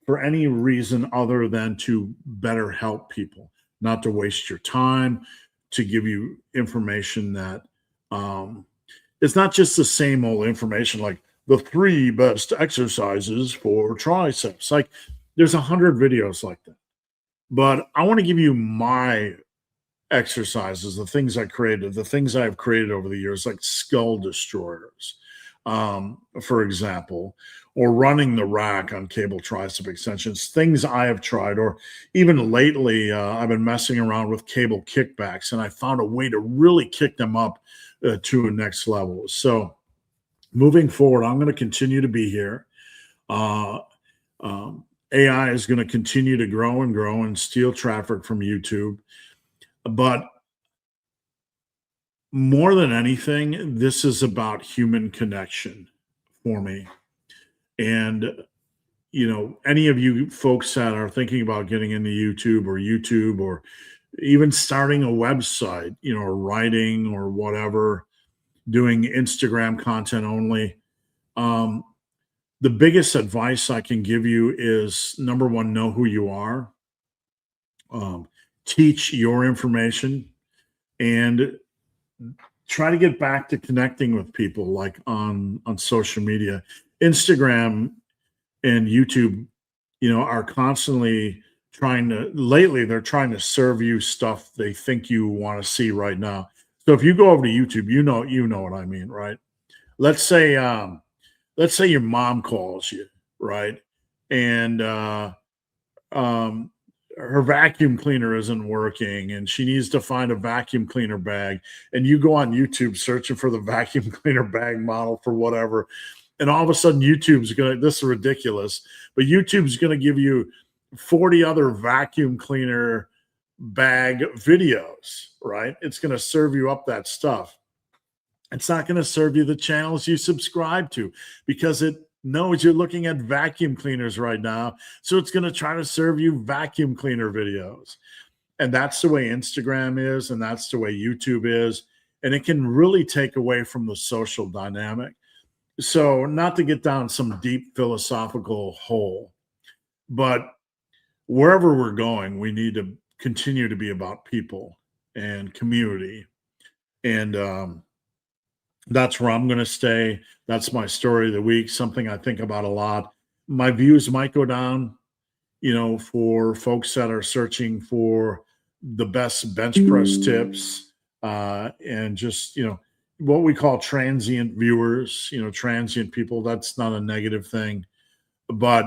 for any reason other than to better help people, not to waste your time, to give you information that um, it's not just the same old information like the 3 best exercises for triceps. Like there's 100 videos like that. But I want to give you my exercises, the things I created, the things I've created over the years, like skull destroyers, for example, or running the rack on cable tricep extensions, things I have tried, or even lately, I've been messing around with cable kickbacks, and I found a way to really kick them up to a next level. So moving forward, I'm going to continue to be here. Uh, AI is going to continue to grow and steal traffic from YouTube. But more than anything, this is about human connection for me. And, any of you folks that are thinking about getting into YouTube or even starting a website, or writing or whatever, doing Instagram content only, the biggest advice I can give you is number one, know who you are, teach your information, and try to get back to connecting with people like on social media. Instagram and YouTube, are constantly they're trying to serve you stuff they think you want to see right now. So if you go over to YouTube, you know what I mean, right? Let's say your mom calls you, right? And um her vacuum cleaner isn't working and she needs to find a vacuum cleaner bag, and you go on YouTube searching for the vacuum cleaner bag model for whatever, and all of a sudden this is ridiculous, but YouTube's going to give you 40 other vacuum cleaner bag videos, right? It's going to serve you up that stuff. It's not going to serve you the channels you subscribe to because it knows you're looking at vacuum cleaners right now. So it's going to try to serve you vacuum cleaner videos. And that's the way Instagram is, and that's the way YouTube is. And it can really take away from the social dynamic. So, not to get down some deep philosophical hole, but wherever we're going, we need to continue to be about people and community. And that's where I'm going to stay. That's my story of the week, something I think about a lot. My views might go down, for folks that are searching for the best bench press tips, and just, what we call transient viewers, transient people. That's not a negative thing. But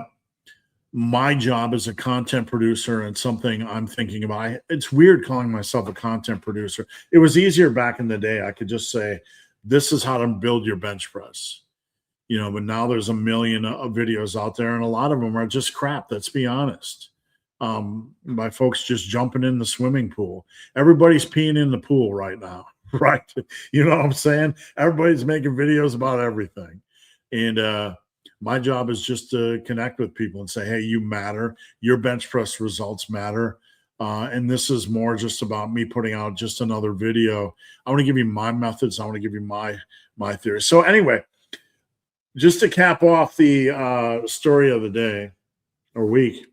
my job as a content producer and something I'm thinking about, it's weird calling myself a content producer. It was easier back in the day. I could just say, this is how to build your bench press, but now there's a million of videos out there, and a lot of them are just crap. Let's be honest. By folks just jumping in the swimming pool. Everybody's peeing in the pool right now, right? You know what I'm saying? Everybody's making videos about everything. And my job is just to connect with people and say, hey, you matter. Your bench press results matter. And this is more just about me putting out just another video. I want to give you my methods. I want to give you my theory. So anyway, just to cap off the story of the day or week,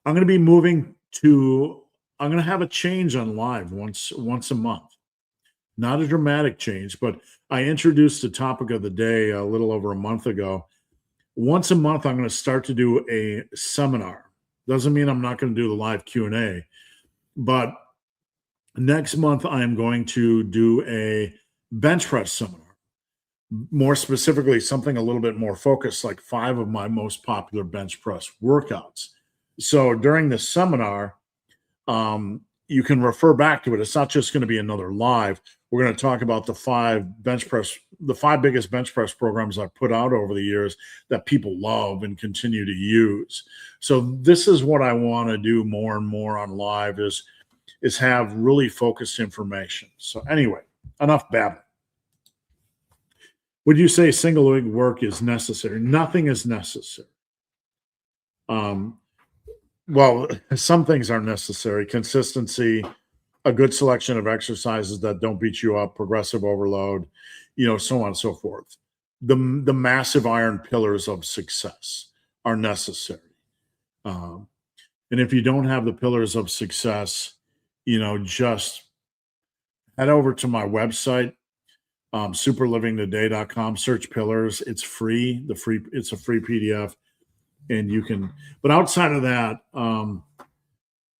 I'm going to have a change on live once a month. Not a dramatic change, but I introduced the topic of the day a little over a month ago. Once a month, I'm going to start to do a seminar. Doesn't mean I'm not going to do the live Q&A, But next month, I am going to do a bench press seminar. More specifically, something a little bit more focused, like 5 of my most popular bench press workouts. So during this seminar, you can refer back to it. It's not just going to be another live. We're going to talk about the 5 biggest bench press programs I've put out over the years that people love and continue to use. So this is what I want to do more and more on live is have really focused information. So anyway, enough babbling. Would you say single leg work is necessary? Nothing is necessary. Well, some things are necessary. Consistency, a good selection of exercises that don't beat you up, progressive overload, so on and so forth. The massive iron pillars of success are necessary. And if you don't have the pillars of success, just head over to my website, superlivingtoday.com, search pillars. It's free. It's a free PDF. And you can, but outside of that,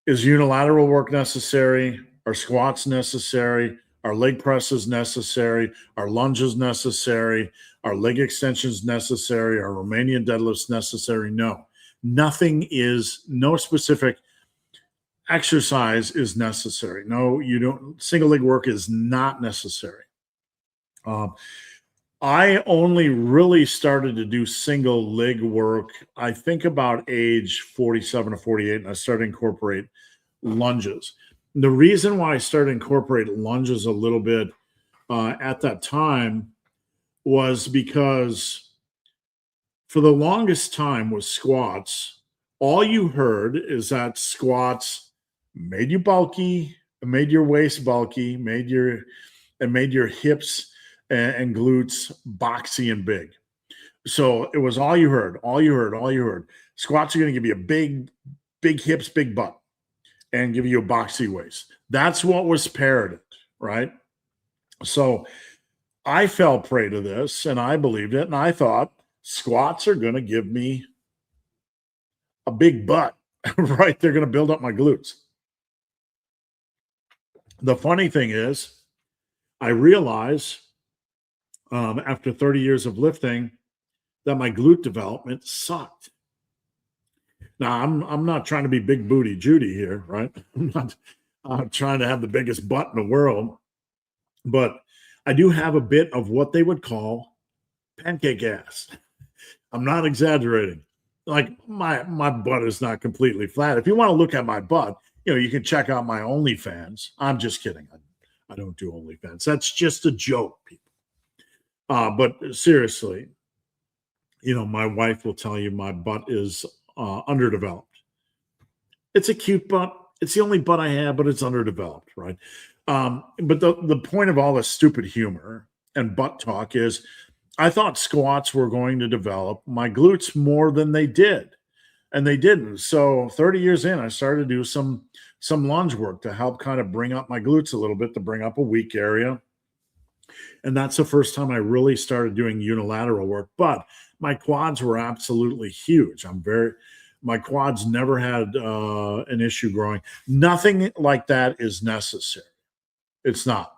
is unilateral work necessary? Are squats necessary? Are leg presses necessary? Are lunges necessary? Are leg extensions necessary? Are Romanian deadlifts necessary? No. No specific exercise is necessary. No, you don't. Single leg work is not necessary. I only really started to do single leg work, I think about age 47 or 48, and I started to incorporate lunges. The reason why I started to incorporate lunges a little bit at that time was because for the longest time with squats, all you heard is that squats made you bulky, made your waist bulky, made your hips and glutes boxy and big. So it was all you heard. Squats are going to give you a big hips, big butt, and give you a boxy waist. That's what was parroted, right? So I fell prey to this and I believed it. And I thought squats are going to give me a big butt, right? They're going to build up my glutes. The funny thing is, I realize after 30 years of lifting that my glute development sucked. Now, I'm not trying to be big booty Judy here, right? I'm not trying to have the biggest butt in the world, but I do have a bit of what they would call pancake ass. I'm not exaggerating. Like my butt is not completely flat. If you want to look at my butt, you can check out my OnlyFans. I'm just kidding. I don't do OnlyFans. That's just a joke, people. But seriously, my wife will tell you my butt is underdeveloped. It's a cute butt. It's the only butt I have, but it's underdeveloped, right? But the point of all this stupid humor and butt talk is I thought squats were going to develop my glutes more than they did, and they didn't. So 30 years in, I started to do some lunge work to help kind of bring up my glutes a little bit, to bring up a weak area. And that's the first time I really started doing unilateral work. But my quads were absolutely huge. My quads never had an issue growing. Nothing like that is necessary. It's not.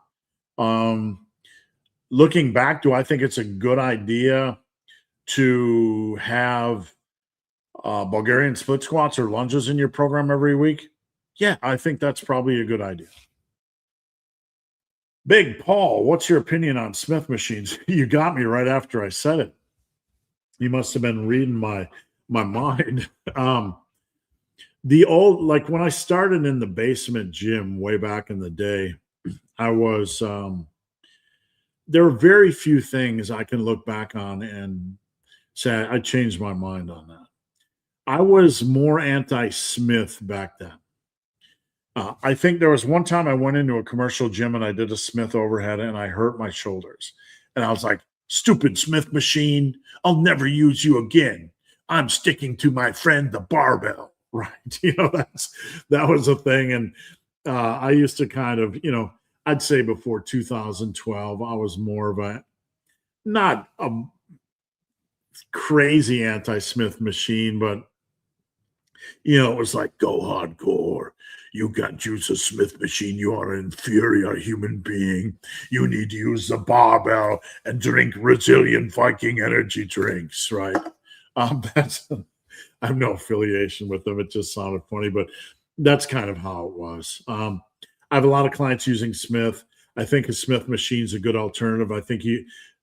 Looking back, do I think it's a good idea to have Bulgarian split squats or lunges in your program every week? Yeah, I think that's probably a good idea. Big Paul, what's your opinion on Smith machines? You got me right after I said it. You must have been reading my mind. The old, like when I started in the basement gym way back in the day, I was there are very few things I can look back on and say I changed my mind on that. I was more anti-Smith back then. I think there was one time I went into a commercial gym and I did a Smith overhead and I hurt my shoulders. And I was like, stupid Smith machine, I'll never use you again. I'm sticking to my friend, the barbell, right? That was a thing. And I used to kind of, I'd say before 2012, I was more of not a crazy anti-Smith machine, but, it was like, go hardcore. You can't use a Smith machine. You are an inferior human being. You need to use the barbell and drink Brazilian Viking energy drinks, right? That's I have no affiliation with them. It just sounded funny, but that's kind of how it was. I have a lot of clients using Smith. I think a Smith machine's a good alternative. I think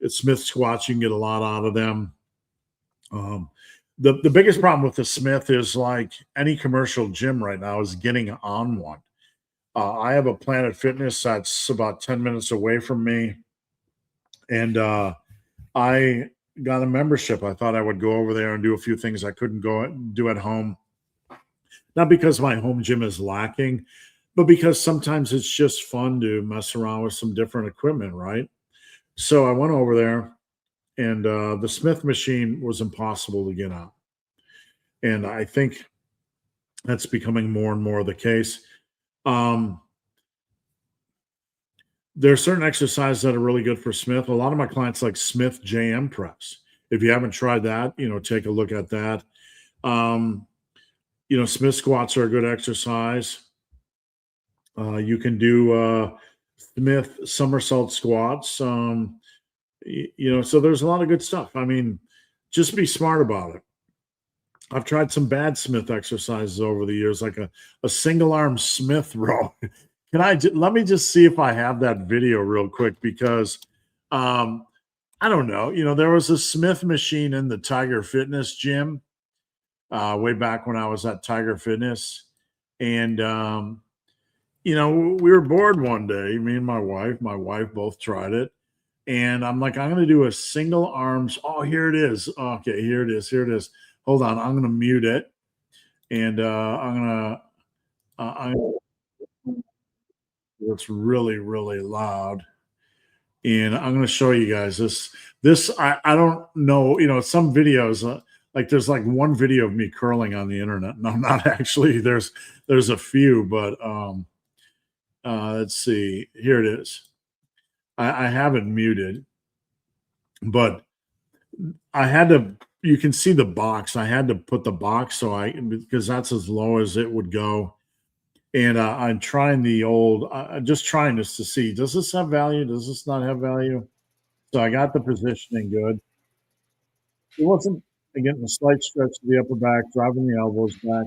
Smith squats, you can get a lot out of them. The biggest problem with the Smith is like any commercial gym right now is getting on one. I have a Planet Fitness that's about 10 minutes away from me, and I got a membership. I thought I would go over there and do a few things I couldn't go do at home. Not because my home gym is lacking, but because sometimes it's just fun to mess around with some different equipment, right? So I went over there, and the Smith machine was impossible to get on. And I think that's becoming more and more the case. There are certain exercises that are really good for Smith. A lot of my clients like Smith JM press. If you haven't tried that, take a look at that. Smith squats are a good exercise. You can do Smith somersault squats. So there's a lot of good stuff. I mean, just be smart about it. I've tried some bad Smith exercises over the years, like a single arm Smith row. Let me just see if I have that video real quick, because I don't know. There was a Smith machine in the Tiger Fitness gym way back when I was at Tiger Fitness. And, we were bored one day, me and my wife both tried it. And I'm like, I'm going to do a single arms. Oh, here it is. Okay, here it is. Hold on. I'm going to mute it. And it's really, really loud. And I'm going to show you guys this. I don't know, some videos, like there's like one video of me curling on the internet. No, not actually. There's a few, but let's see. Here it is. I have it muted, but I had to, you can see the box. I had to put the box because that's as low as it would go. And I'm trying just trying this to see, does this have value? Does this not have value? So I got the positioning good. It wasn't, again, a slight stretch to the upper back, driving the elbows back.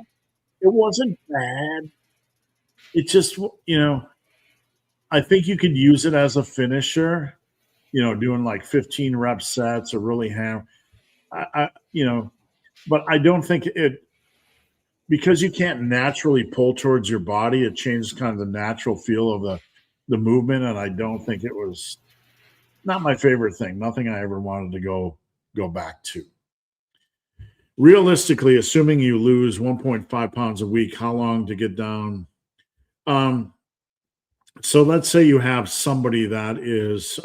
It wasn't bad. It just, I think you could use it as a finisher, doing like 15 rep sets or really but I don't think because you can't naturally pull towards your body, it changes kind of the natural feel of the movement. And I don't think it was not my favorite thing. Nothing I ever wanted to go back to. Realistically, assuming you lose 1.5 pounds a week, how long to get down? So let's say you have somebody that is,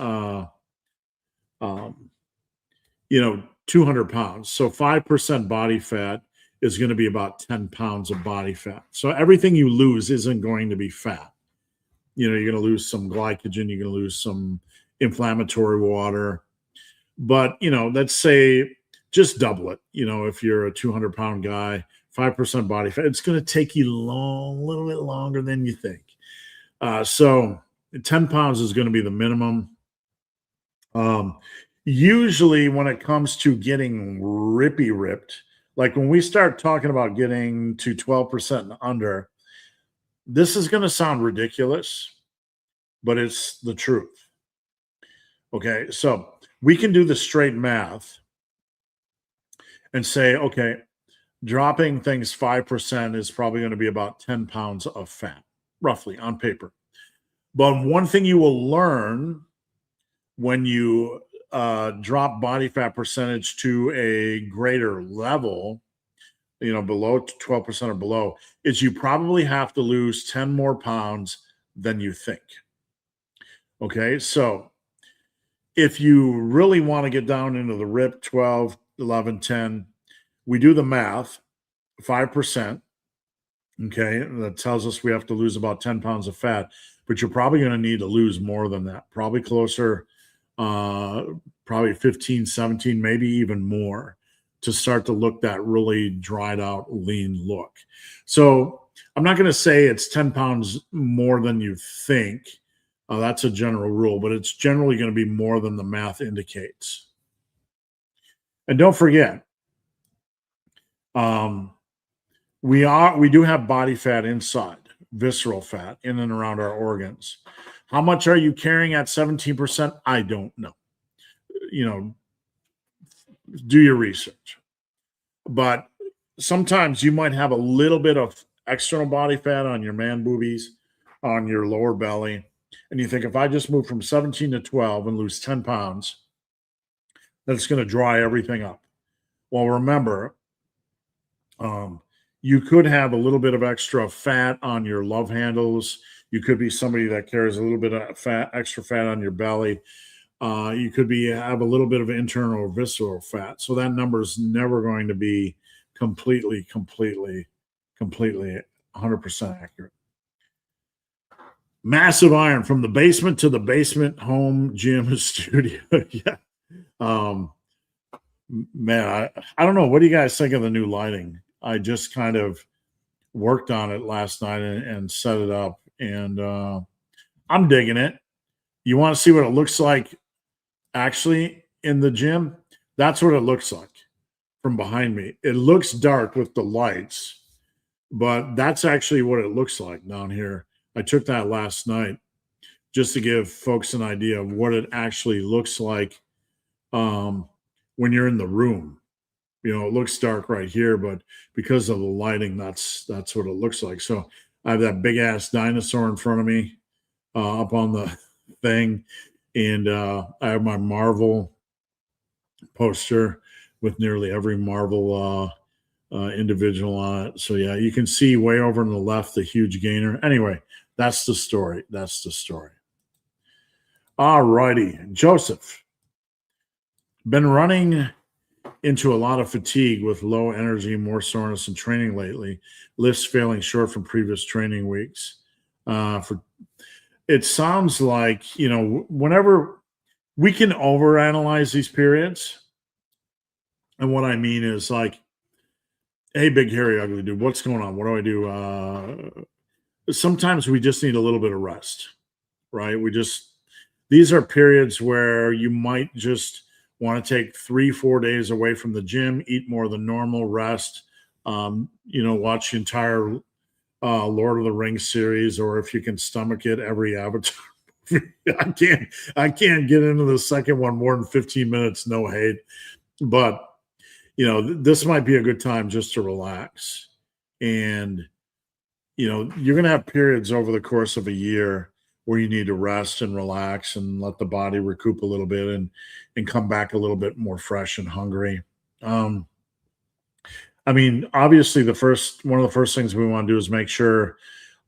200 pounds. So 5% body fat is going to be about 10 pounds of body fat. So everything you lose isn't going to be fat. You're going to lose some glycogen, you're going to lose some inflammatory water. But, let's say just double it. If you're a 200-pound guy, 5% body fat, it's going to take you a little bit longer than you think. So 10 pounds is going to be the minimum. Usually when it comes to getting ripped, like when we start talking about getting to 12% and under, this is going to sound ridiculous, but it's the truth. Okay, so we can do the straight math and say, okay, dropping things 5% is probably going to be about 10 pounds of fat, roughly on paper. But one thing you will learn when you drop body fat percentage to a greater level, below 12% or below, is you probably have to lose 10 more pounds than you think. Okay, so if you really want to get down into the RIP 12, 11, 10, we do the math, 5%. Okay, that tells us we have to lose about 10 pounds of fat, but you're probably going to need to lose more than that, probably closer, probably 15, 17, maybe even more to start to look that really dried out, lean look. So I'm not going to say it's 10 pounds more than you think. That's a general rule, but it's generally going to be more than the math indicates. And don't forget, we do have body fat inside, visceral fat in and around our organs. How much are you carrying at 17%? I don't know. Do your research. But sometimes you might have a little bit of external body fat on your man boobies, on your lower belly. And you think, if I just move from 17 to 12 and lose 10 pounds, that's going to dry everything up. Well, remember, you could have a little bit of extra fat on your love handles. You could be somebody that carries a little bit of extra fat on your belly. You could have a little bit of internal or visceral fat. So that number is never going to be completely 100% accurate. Massive Iron, from the basement to the basement, home gym studio. Yeah. Man, I don't know. What do you guys think of the new lighting? I just kind of worked on it last night and set it up, and I'm digging it. You want to see what it looks like actually in the gym? That's what it looks like from behind me. It looks dark with the lights, but that's actually what it looks like down here. I took that last night just to give folks an idea of what it actually looks like when you're in the room. It looks dark right here, but because of the lighting, that's what it looks like. So I have that big ass dinosaur in front of me up on the thing, and I have my Marvel poster with nearly every Marvel individual on it. So yeah, you can see way over on the left the huge gainer. Anyway, that's the story. All righty, Joseph. Been running into a lot of fatigue with low energy, more soreness in training lately. Lifts failing short from previous training weeks. It sounds like, whenever we can overanalyze these periods. And what I mean is like, hey, big, hairy, ugly dude, what's going on? What do I do? Sometimes we just need a little bit of rest, right? These are periods where you might just want to take 3-4 days away from the gym, eat more than normal, rest, watch the entire Lord of the Rings series, or if you can stomach it, every Avatar. I can't get into the second one more than 15 minutes, no hate. But, this might be a good time just to relax. And, you're going to have periods over the course of a year where you need to rest and relax and let the body recoup a little bit and come back a little bit more fresh and hungry. Obviously one of the first things we want to do is make sure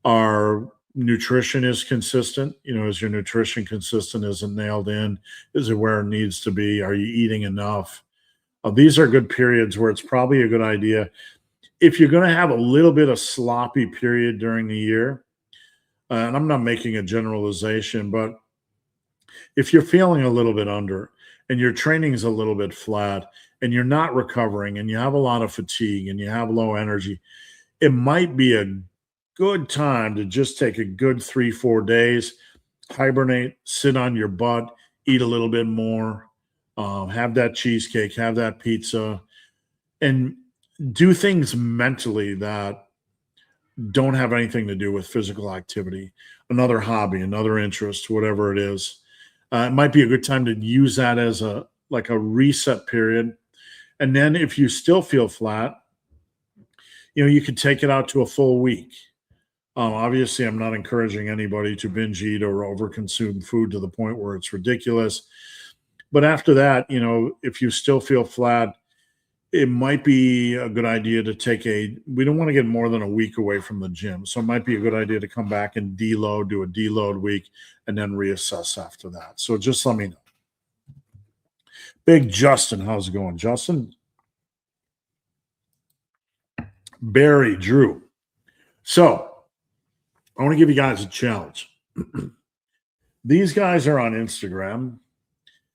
our nutrition is consistent. Is your nutrition consistent? Is it nailed in? Is it where it needs to be? Are you eating enough? These are good periods where it's probably a good idea. If you're going to have a little bit of sloppy period during the year, and I'm not making a generalization, but if you're feeling a little bit under and your training is a little bit flat and you're not recovering and you have a lot of fatigue and you have low energy, it might be a good time to just take a good 3-4 days, hibernate, sit on your butt, eat a little bit more, have that cheesecake, have that pizza, and do things mentally that don't have anything to do with physical activity, another hobby, another interest, whatever it is. It might be a good time to use that as a reset period. And then if you still feel flat, you could take it out to a full week. Obviously, I'm not encouraging anybody to binge eat or overconsume food to the point where it's ridiculous. But after that, if you still feel flat, it might be a good idea to we don't want to get more than a week away from the gym. So it might be a good idea to come back and do a deload week, and then reassess after that. So just let me know. Big Justin, how's it going? Justin? Barry, Drew. So I want to give you guys a challenge. These guys are on Instagram,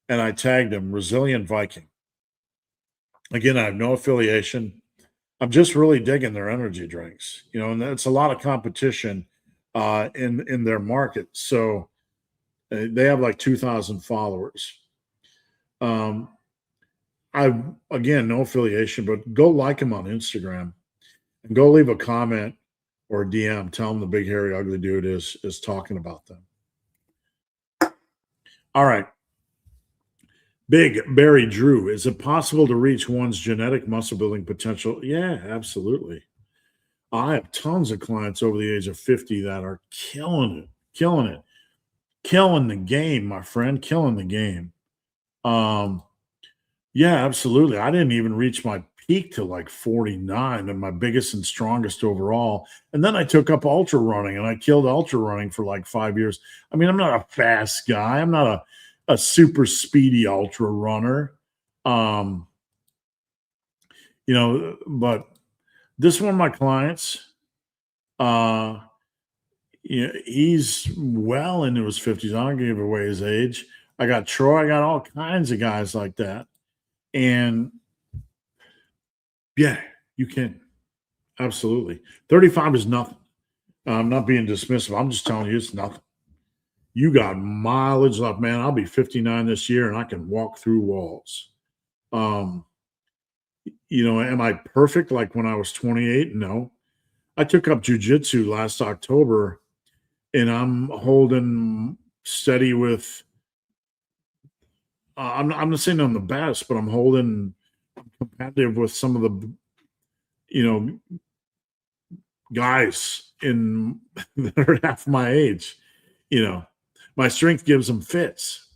and I tagged them, Resilient Viking. Again, I have no affiliation. I'm just really digging their energy drinks, and it's a lot of competition in their market. So they have like 2,000 followers. Um, I again, no affiliation, but go like them on Instagram and go leave a comment or a DM. Tell them the big hairy ugly dude is talking about them. All right. Big Barry Drew. Is it possible to reach one's genetic muscle building potential? Yeah, absolutely. I have tons of clients over the age of 50 that are killing it, killing the game, my friend, killing the game. Um, yeah, absolutely. I didn't even reach my peak till like 49 and my biggest and strongest overall. And then I took up ultra running and I killed ultra running for like 5 years. I mean, I'm not a fast guy. I'm not a super speedy ultra runner. Um, but this one of my clients, uh, he's well into his 50s. I don't give away his age. I got Troy, I got all kinds of guys like that. And yeah, you can. Absolutely. 35 is nothing. I'm not being dismissive. I'm just telling you it's nothing. You got mileage left, man. I'll be 59 this year and I can walk through walls. Am I perfect like when I was 28? No. I took up jujitsu last October and I'm holding steady with I'm not saying I'm the best, but I'm holding competitive with some of the guys in that are half my age. My strength gives them fits.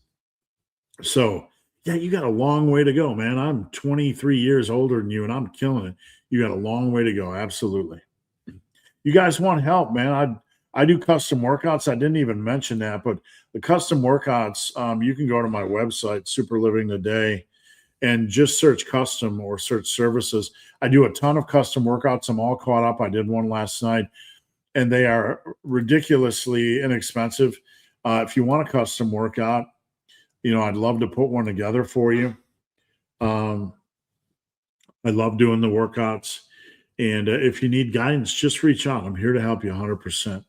So yeah, you got a long way to go, man. I'm 23 years older than you and I'm killing it. You got a long way to go. Absolutely. You guys want help, man. I do custom workouts. I didn't even mention that, but the custom workouts, you can go to my website, Super Living Today, and just search custom or search services. I do a ton of custom workouts. I'm all caught up. I did one last night, and they are ridiculously inexpensive. If you want a custom workout, I'd love to put one together for you. I love doing the workouts. And if you need guidance, just reach out. I'm here to help you 100%.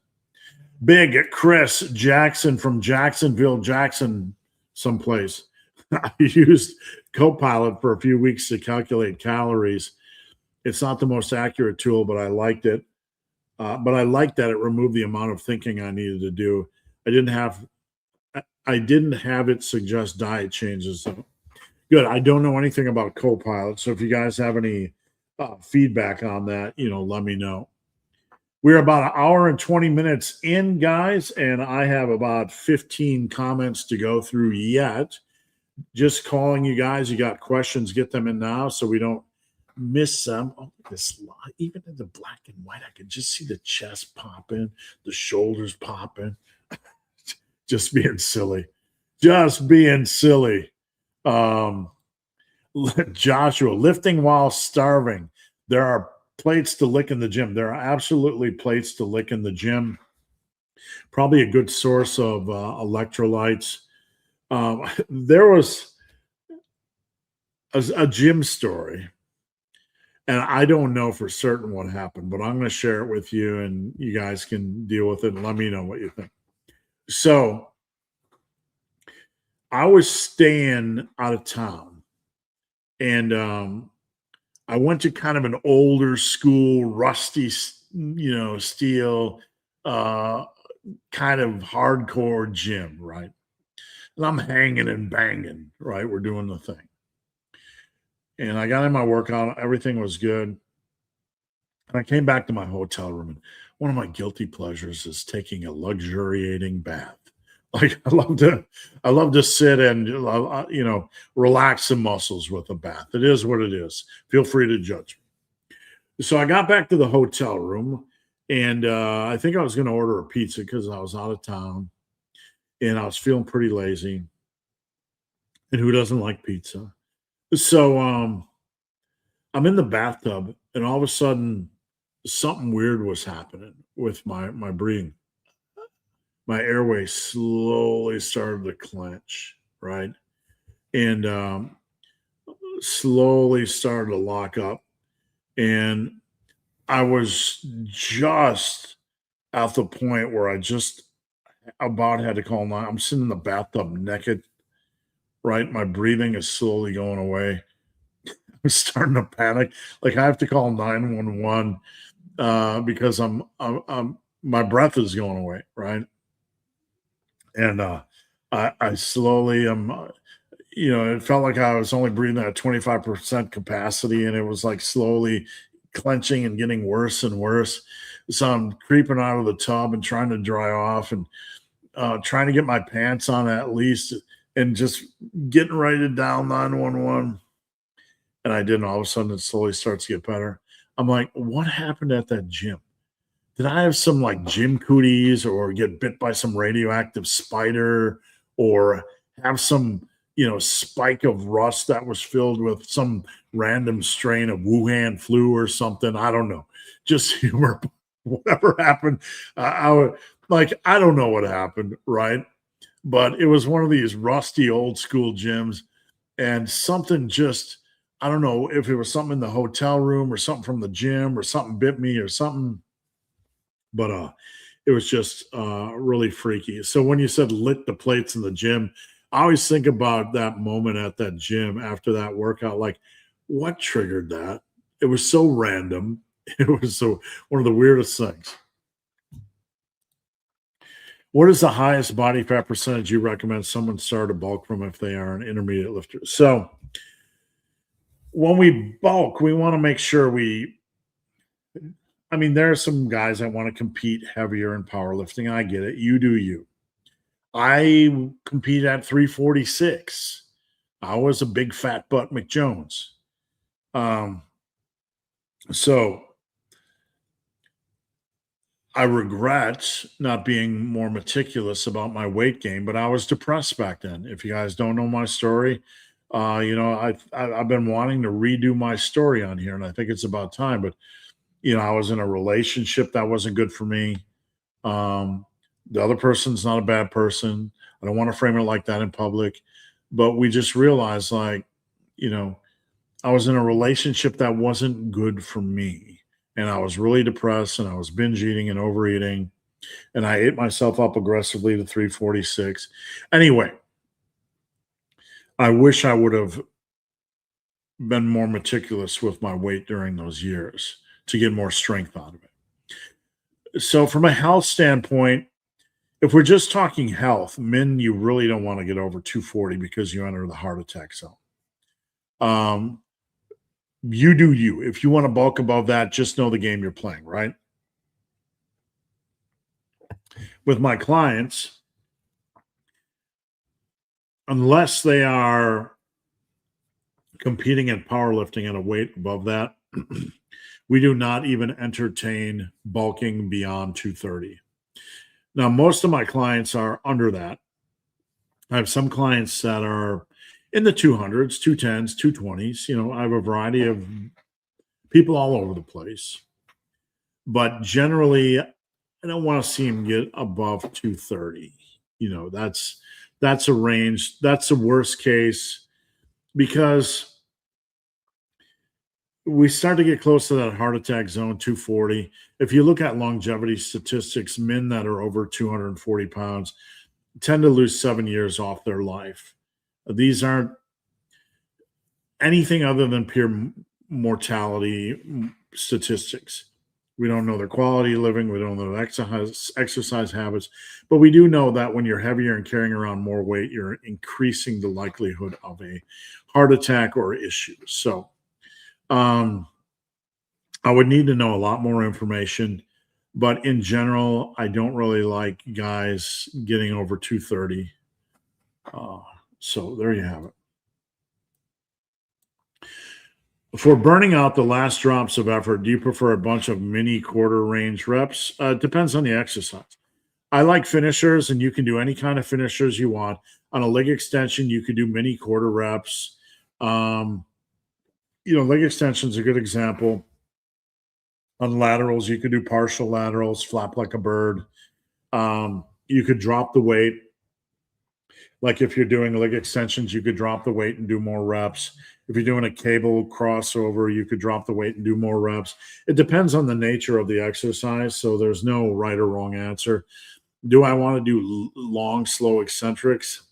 Big Chris Jackson from Jacksonville, Jackson, someplace. I used Copilot for a few weeks to calculate calories. It's not the most accurate tool, but I liked it. But I liked that it removed the amount of thinking I needed to do. I didn't have it suggest diet changes. So good. I don't know anything about Copilot, so if you guys have any feedback on that, let me know. We're about an hour and 20 minutes in, guys, and I have about 15 comments to go through yet. Just calling you guys. You got questions, get them in now so we don't miss them. Oh, this even in the black and white, I can just see the chest popping, the shoulders popping. Just being silly. Joshua, lifting while starving. There are plates to lick in the gym. There are absolutely plates to lick in the gym. Probably a good source of electrolytes. There was a gym story, and I don't know for certain what happened, but I'm going to share it with you, and you guys can deal with it and let me know what you think. So I was staying out of town, and I went to kind of an older school, rusty, steel, kind of hardcore gym, right? And I'm hanging and banging, right? We're doing the thing. And I got in my workout. Everything was good. And I came back to my hotel room. And one of my guilty pleasures is taking a luxuriating bath. Like I love to sit and, relax the muscles with a bath. It is what it is. Feel free to judge me. So I got back to the hotel room and I think I was going to order a pizza because I was out of town and I was feeling pretty lazy. And who doesn't like pizza? So I'm in the bathtub and all of a sudden something weird was happening with my breathing. My airway slowly started to clench, right? And slowly started to lock up. And I was just at the point where I just about had to call 9. I'm sitting in the bathtub naked, right? My breathing is slowly going away. I'm starting to panic. Like I have to call 911 because I'm my breath is going away, right? And I slowly am, it felt like I was only breathing at 25% capacity, and it was like slowly clenching and getting worse and worse. So I'm creeping out of the tub and trying to dry off and trying to get my pants on at least and just getting ready to dial 911. And I didn't. All of a sudden, it slowly starts to get better. I'm like, what happened at that gym? Did I have some like gym cooties or get bit by some radioactive spider or have some, spike of rust that was filled with some random strain of Wuhan flu or something? I don't know. Just humor, whatever happened. I don't know what happened, right? But it was one of these rusty old school gyms and something just, I don't know if it was something in the hotel room or something from the gym or something bit me or something, but it was just really freaky. So when you said lit the plates in the gym, I always think about that moment at that gym after that workout. Like, what triggered that? It was so random. It was so one of the weirdest things. What is the highest body fat percentage you recommend someone start a bulk from if they are an intermediate lifter? So when we bulk, we want to make sure there are some guys that want to compete heavier in powerlifting. I get it. You do you. I competed at 346. I was a big fat butt McJones. So I regret not being more meticulous about my weight gain, but I was depressed back then. If you guys don't know my story, I've been wanting to redo my story on here, and I think it's about time. But I was in a relationship that wasn't good for me. The other person's not a bad person. I don't want to frame it like that in public, but we just realized, like, you know, I was in a relationship that wasn't good for me. And I was really depressed and I was binge eating and overeating. And I ate myself up aggressively to 346. Anyway, I wish I would have been more meticulous with my weight during those years to get more strength out of it. So, from a health standpoint, if we're just talking health, men, you really don't want to get over 240 because you enter the heart attack zone. Um, you do you. If you want to bulk above that, just know the game you're playing, right? With my clients, unless they are competing in powerlifting at a weight above that, we do not even entertain bulking beyond 230. Now, most of my clients are under that. I have some clients that are in the 200s, 210s, 220s. I have a variety of people all over the place. But generally, I don't want to see them get above 230. That's a range. That's the worst case because we start to get close to that heart attack zone, 240. If you look at longevity statistics, men that are over 240 pounds tend to lose 7 years off their life. These aren't anything other than pure mortality statistics. We don't know their quality of living. We don't know their exercise habits. But we do know that when you're heavier and carrying around more weight, you're increasing the likelihood of a heart attack or issues. So I would need to know a lot more information. But in general, I don't really like guys getting over 230. So there you have it. For burning out the last drops of effort, do you prefer a bunch of mini quarter range reps? It depends on the exercise. I like finishers, and you can do any kind of finishers you want. On a leg extension, you could do mini quarter reps. Leg extension is a good example. On laterals, you could do partial laterals, flap like a bird. You could drop the weight. Like if you're doing leg extensions, you could drop the weight and do more reps. If you're doing a cable crossover, you could drop the weight and do more reps. It depends on the nature of the exercise, so there's no right or wrong answer. Do I want to do long, slow eccentrics?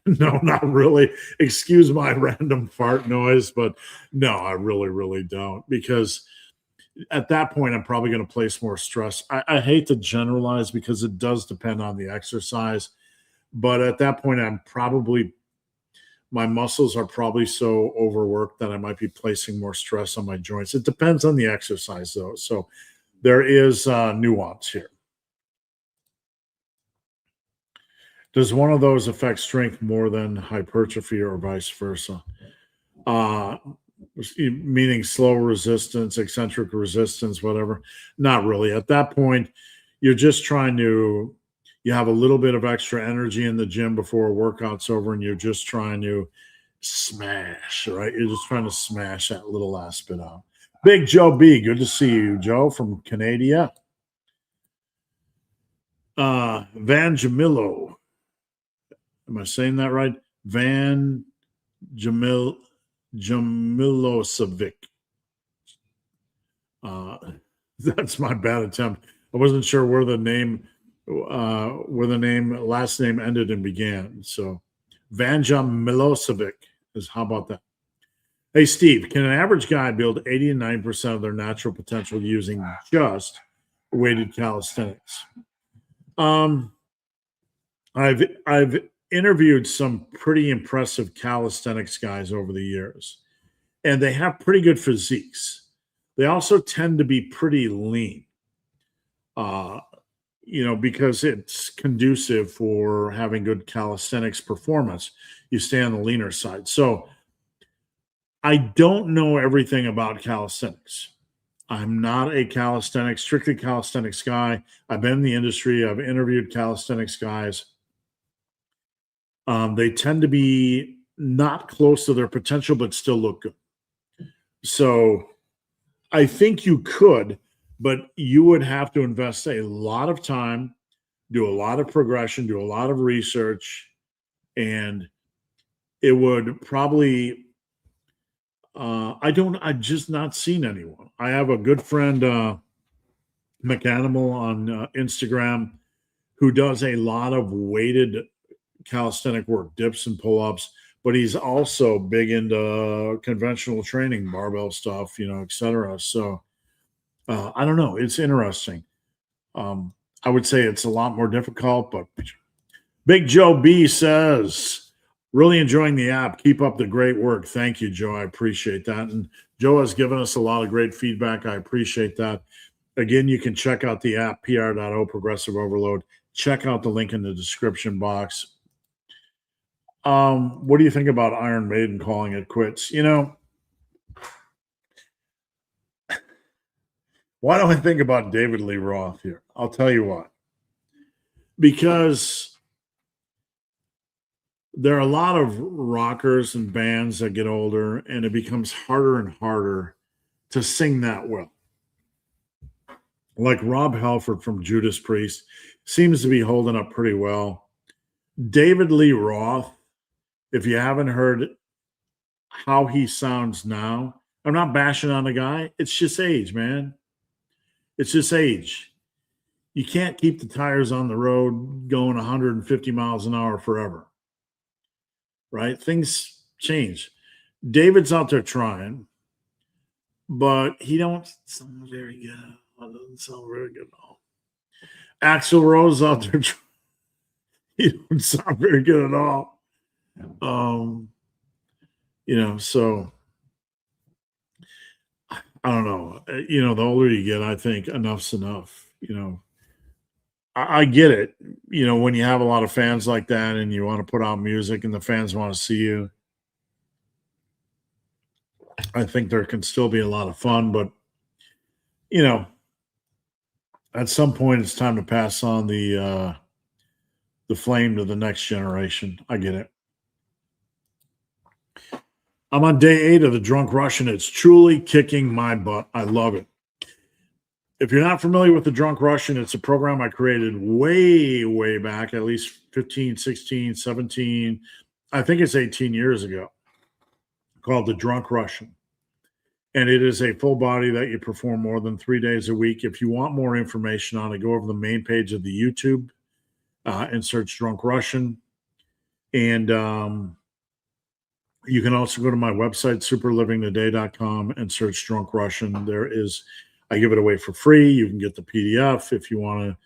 No, not really. Excuse my random fart noise, but no, I really, really don't. Because at that point, I'm probably going to place more stress. I hate to generalize because it does depend on the exercise. But at that point, my muscles are probably so overworked that I might be placing more stress on my joints. It depends on the exercise, though. So there is nuance here. Does one of those affect strength more than hypertrophy or vice versa? Meaning slow resistance, eccentric resistance, whatever. Not really. At that point, you're just trying to, you have a little bit of extra energy in the gym before a workout's over, and you're just trying to smash, right? You're just trying to smash that little last bit out. Big Joe B, good to see you, Joe, from Canada. Van Jamilo. Am I saying that right? Van Jamilosevic. That's my bad attempt. I wasn't sure where the last name ended and began. So Vanja Milosevic is, how about that? Hey, Steve, can an average guy build 80 and 90% of their natural potential using just weighted calisthenics? I've interviewed some pretty impressive calisthenics guys over the years, and they have pretty good physiques. They also tend to be pretty lean, because it's conducive for having good calisthenics performance. You stay on the leaner side. So I don't know everything about calisthenics. I'm not a strictly calisthenics guy. I've been in the industry. I've interviewed calisthenics guys. They tend to be not close to their potential, but still look good. So I think you could, but you would have to invest a lot of time, do a lot of progression, do a lot of research, and it would probably, I've just not seen anyone. I have a good friend, McAnimal on Instagram, who does a lot of weighted calisthenic work, dips and pull-ups, but he's also big into conventional training, barbell stuff, etc. So I don't know. It's interesting. I would say it's a lot more difficult, but Big Joe B says, really enjoying the app. Keep up the great work. Thank you, Joe. I appreciate that. And Joe has given us a lot of great feedback. I appreciate that. Again, you can check out the app, Pr.O, Progressive Overload. Check out the link in the description box. What do you think about Iron Maiden calling it quits? Why don't I think about David Lee Roth here? I'll tell you why. Because there are a lot of rockers and bands that get older, and it becomes harder and harder to sing that well. Like Rob Halford from Judas Priest seems to be holding up pretty well. David Lee Roth, if you haven't heard how he sounds now, I'm not bashing on the guy. It's just age, man. It's just age. You can't keep the tires on the road going 150 miles an hour forever, right? Things change. David's out there trying, but he don't sound very good. Doesn't sound very good at all. Axl Rose out there trying. He don't sound very good at all. So I don't know. The older you get, I think enough's enough. I get it. When you have a lot of fans like that and you want to put out music and the fans want to see you, I think there can still be a lot of fun. But, at some point it's time to pass on the flame to the next generation. I get it. I'm on day 8 of the Drunk Russian. It's truly kicking my butt. I love it. If you're not familiar with the Drunk Russian, it's a program I created way back, at least 15, 16, 17, I think it's 18 years ago, called the Drunk Russian. And it is a full body that you perform more than 3 days a week. If you want more information on it, go over the main page of the YouTube and search Drunk Russian. And you can also go to my website, superlivingtoday.com, and search Drunk Russian. I give it away for free. You can get the PDF if you want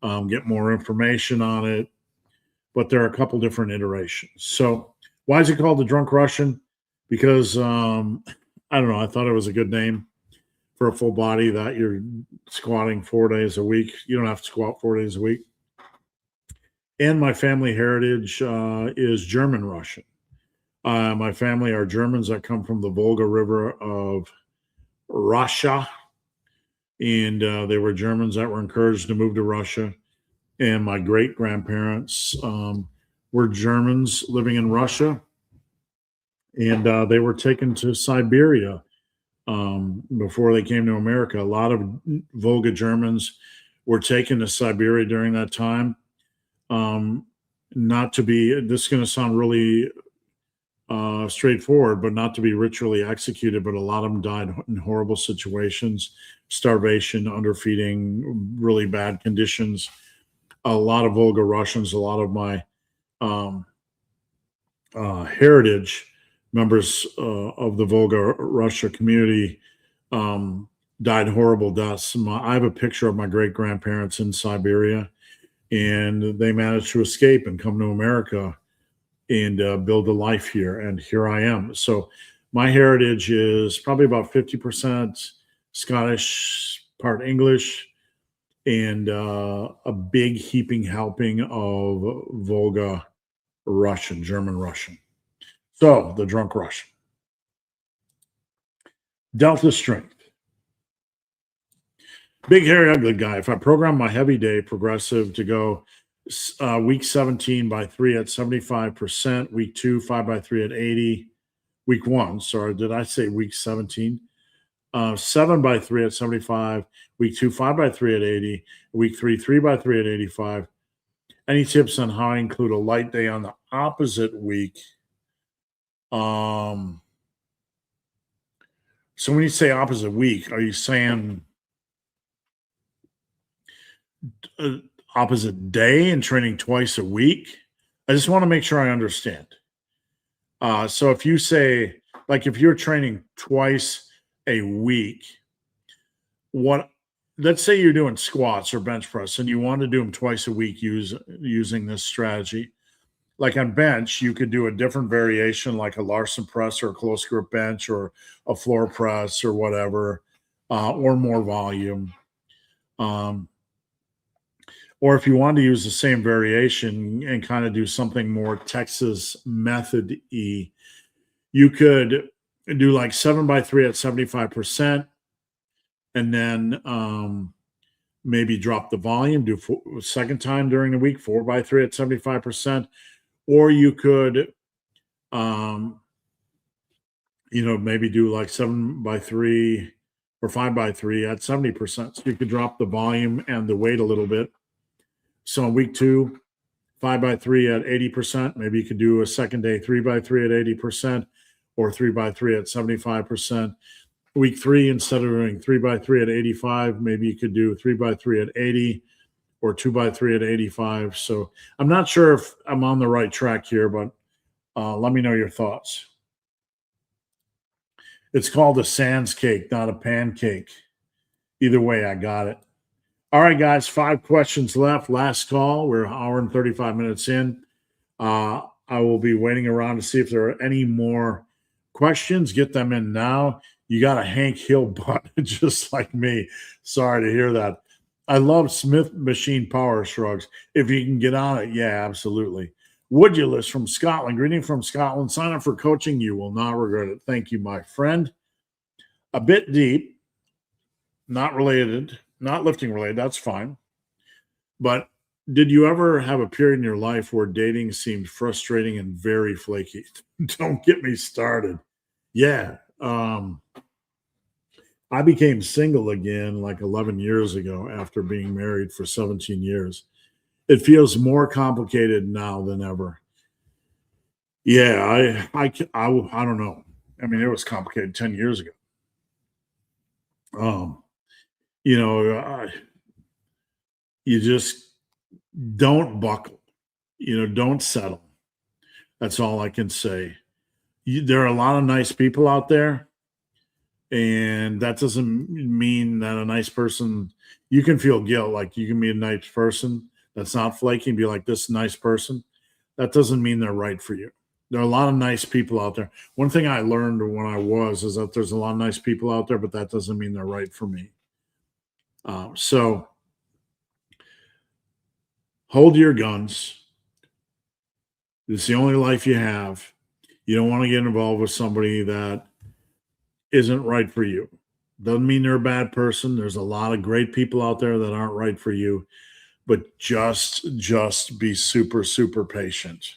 to get more information on it. But there are a couple different iterations. So why is it called the Drunk Russian? Because I don't know. I thought it was a good name for a full body that you're squatting 4 days a week. You don't have to squat 4 days a week. And my family heritage is German Russian. My family are Germans that come from the Volga River of Russia. And they were Germans that were encouraged to move to Russia. And my great-grandparents were Germans living in Russia. And they were taken to Siberia before they came to America. A lot of Volga Germans were taken to Siberia during that time. This is going to sound really straightforward, but not to be ritually executed. But a lot of them died in horrible situations, starvation, underfeeding, really bad conditions. A lot of Volga Russians, a lot of my heritage members of the Volga Russia community died horrible deaths. I have a picture of my great-grandparents in Siberia, and they managed to escape and come to America and build a life here. And here I am. So my heritage is probably about 50% Scottish, part English, and a big heaping helping of Volga Russian, German Russian. So the Drunk Russian. Delta strength. Big, hairy, ugly guy. If I program my heavy day progressive to go week 17 by 3 at 75%, week 2, 5 by 3 at 80, week 1, sorry, did I say week 17? 7 by 3 at 75, week 2, 5 by 3 at 80, week 3, 3 by 3 at 85. Any tips on how I include a light day on the opposite week? So when you say opposite week, are you saying opposite day and training twice a week? I just want to make sure I understand. So if you say, like, if you're training twice a week, let's say you're doing squats or bench press and you want to do them twice a week using this strategy. Like on bench, you could do a different variation, like a Larson press or a close grip bench or a floor press or whatever, or more volume. Or if you want to use the same variation and kind of do something more Texas method-y, you could do like 7 by 3 at 75%, and then maybe drop the volume, do second time during the week, 4 by 3 at 75%. Or you could, maybe do like 7 by 3 or 5 by 3 at 70%. So you could drop the volume and the weight a little bit. So in week 2, 5 by 3 at 80%. Maybe you could do a second day 3 by 3 at 80% or 3 by 3 at 75%. Week 3, instead of doing 3 by 3 at 85, maybe you could do 3 by 3 at 80 or 2 by 3 at 85. So I'm not sure if I'm on the right track here, but let me know your thoughts. It's called a sans cake, not a pancake. Either way, I got it. All right, guys, 5 questions left. Last call. We're an hour and 35 minutes in. I will be waiting around to see if there are any more questions. Get them in now. You got a Hank Hill butt, just like me. Sorry to hear that. I love Smith Machine Power Shrugs. If you can get on it, yeah, absolutely. Woodulus from Scotland. Greeting from Scotland. Sign up for coaching. You will not regret it. Thank you, my friend. A bit deep, not related, not lifting related. That's fine. But did you ever have a period in your life where dating seemed frustrating and very flaky? Don't get me started. Yeah. I became single again like 11 years ago after being married for 17 years. It feels more complicated now than ever. Yeah, I don't know. I mean, it was complicated 10 years ago. Um, you know, you just don't buckle, don't settle. That's all I can say. There are a lot of nice people out there, and that doesn't mean that a nice person, you can feel guilt. Like you can be a nice person that's not flaky and be like, this nice person. That doesn't mean they're right for you. There are a lot of nice people out there. One thing I learned when I is that there's a lot of nice people out there, but that doesn't mean they're right for me. So hold your guns. It's the only life you have. You don't want to get involved with somebody that isn't right for you. Doesn't mean they're a bad person. There's a lot of great people out there that aren't right for you, but just be super, super patient.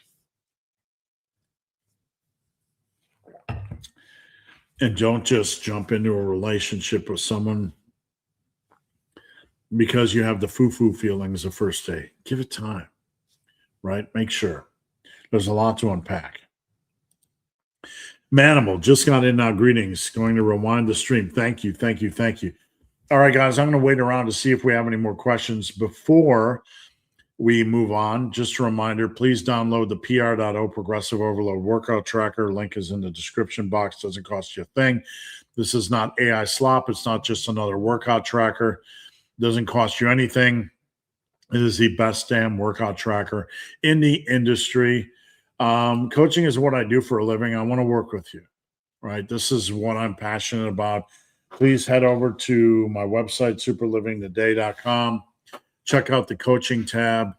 And don't just jump into a relationship with someone because you have the foo-foo feelings the first day. Give it time, right? Make sure. There's a lot to unpack. Manimal just got in now. Greetings. Going to rewind the stream. Thank you. All right, guys, I'm going to wait around to see if we have any more questions before we move on. Just a reminder, please download the Pr.O Progressive Overload Workout Tracker. Link is in the description box. Doesn't cost you a thing. This is not AI slop. It's not just another workout tracker. Doesn't cost you anything. It is the best damn workout tracker in the industry. Coaching is what I do for a living. I want to work with you, right? This is what I'm passionate about. Please head over to my website, superlivingtoday.com. Check out the coaching tab.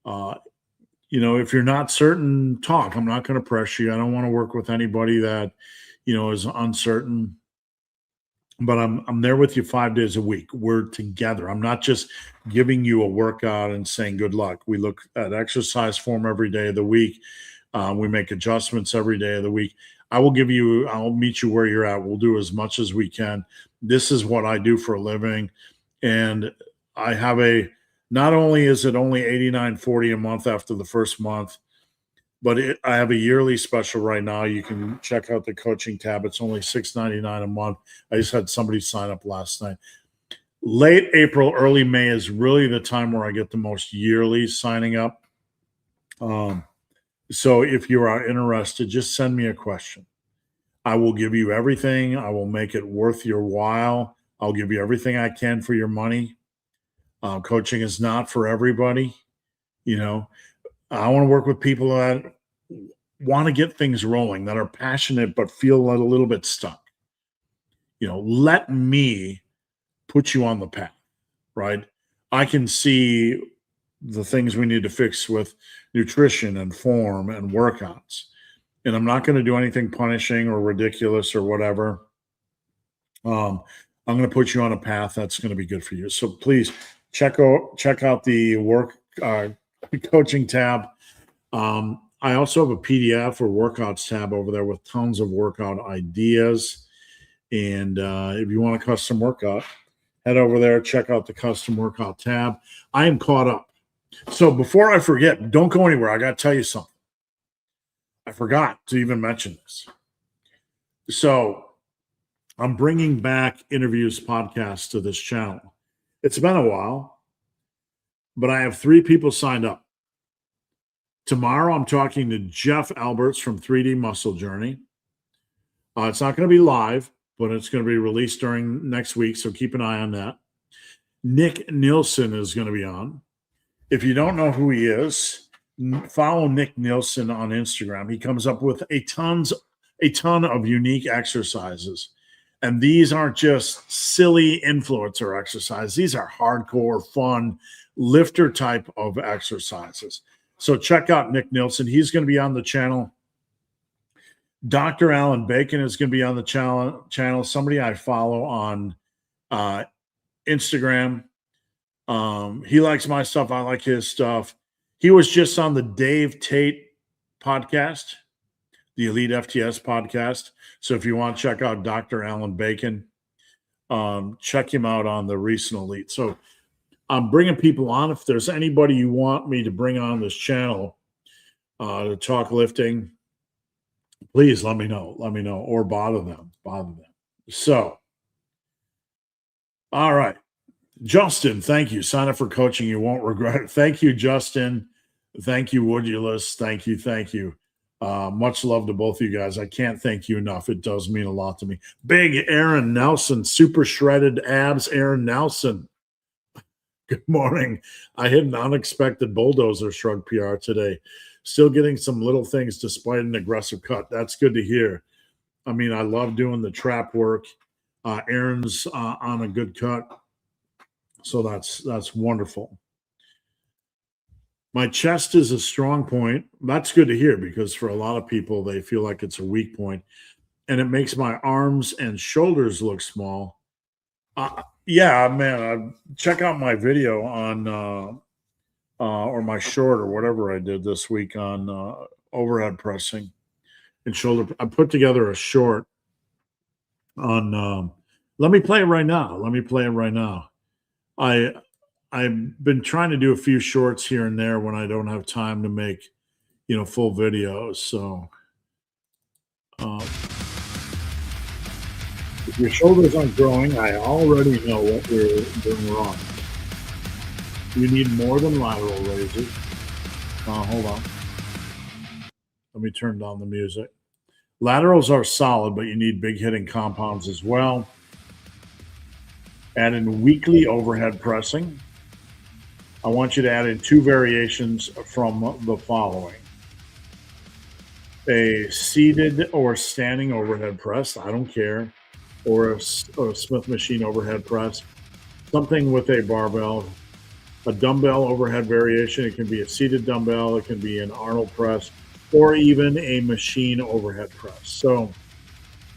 If you're not certain, talk. I'm not going to pressure you. I don't want to work with anybody that, is uncertain. But I'm there with you 5 days a week. We're together. I'm not just giving you a workout and saying good luck. We look at exercise form every day of the week. We make adjustments every day of the week. I'll meet you where you're at. We'll do as much as we can. This is what I do for a living. And I have not only is it only $89.40 a month after the first month, but I have a yearly special right now. You can check out the coaching tab. It's only $6.99 a month. I just had somebody sign up last night. Late April, early May is really the time where I get the most yearly signing up. So if you are interested, just send me a question. I will give you everything. I will make it worth your while. I'll give you everything I can for your money. Coaching is not for everybody. I want to work with people that want to get things rolling, that are passionate but feel a little bit stuck. Let me put you on the path, right? I can see the things we need to fix with nutrition and form and workouts. And I'm not going to do anything punishing or ridiculous or whatever. I'm going to put you on a path that's going to be good for you. So please check out the coaching tab. I also have a PDF or workouts tab over there with tons of workout ideas. And if you want a custom workout, head over there, check out the custom workout tab. I am caught up. So before I forget, don't go anywhere. I got to tell you something. I forgot to even mention this. So I'm bringing back interviews podcasts to this channel. It's been a while, but I have 3 people signed up. Tomorrow, I'm talking to Jeff Alberts from 3D Muscle Journey. It's not going to be live, but it's going to be released during next week, so keep an eye on that. Nick Nielsen is going to be on. If you don't know who he is, follow Nick Nielsen on Instagram. He comes up with a ton of unique exercises. And these aren't just silly influencer exercises. These are hardcore, fun, lifter type of exercises. So check out Nick Nielsen. He's going to be on the channel. Dr. Alan Bacon is going to be on the channel. Somebody I follow on Instagram. He likes my stuff. I like his stuff. He was just on the Dave Tate podcast, the Elite FTS podcast. So if you want to check out Dr. Alan Bacon, check him out on the Recent Elite. So I'm bringing people on. If there's anybody you want me to bring on this channel to talk lifting, please let me know. Let me know, or bother them. So, all right. Justin, thank you. Sign up for coaching. You won't regret it. Thank you, Justin. Thank you, Woodulus. Thank you. Thank you. Much love to both of you guys. I can't thank you enough. It does mean a lot to me. Big Aaron Nelson, super shredded abs. Aaron Nelson. Good morning. I hit an unexpected bulldozer shrug PR today. Still getting some little things despite an aggressive cut. That's good to hear. I mean, I love doing the trap work. Aaron's on a good cut. So that's wonderful. My chest is a strong point. That's good to hear because for a lot of people, they feel like it's a weak point. And it makes my arms and shoulders look small. Yeah, man, check out my video on or my short or whatever I did this week on overhead pressing and shoulder. I put together a short on let me play it right now. I've been trying to do a few shorts here and there when I don't have time to make, full videos. So if your shoulders aren't growing, I already know what you're doing wrong. You need more than lateral raises. Hold on. Let me turn down the music. Laterals are solid, but you need big hitting compounds as well. Add in weekly overhead pressing. I want you to add in 2 variations from the following. A seated or standing overhead press, I don't care, or a Smith machine overhead press. Something with a barbell, a dumbbell overhead variation. It can be a seated dumbbell, it can be an Arnold press, or even a machine overhead press. So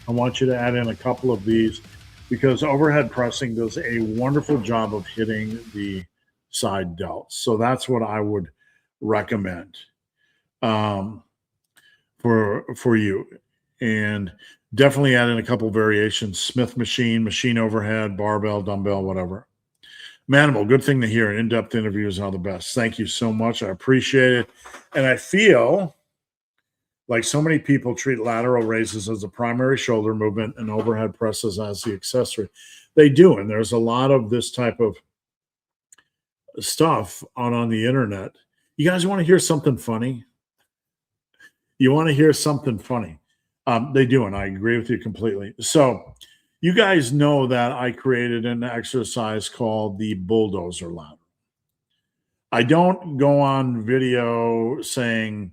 I want you to add in a couple of these because overhead pressing does a wonderful job of hitting the side delts. So that's what I would recommend for you. And definitely add in a couple variations: Smith machine, machine overhead, barbell, dumbbell, whatever. Manimal, good thing to hear. In-depth interviews are the best. Thank you so much. I appreciate it. And I feel like so many people treat lateral raises as a primary shoulder movement and overhead presses as the accessory. They do. And there's a lot of this type of stuff on the internet. You guys want to hear something funny? You want to hear something funny? They do. And I agree with you completely. So you guys know that I created an exercise called the bulldozer lateral. I don't go on video saying,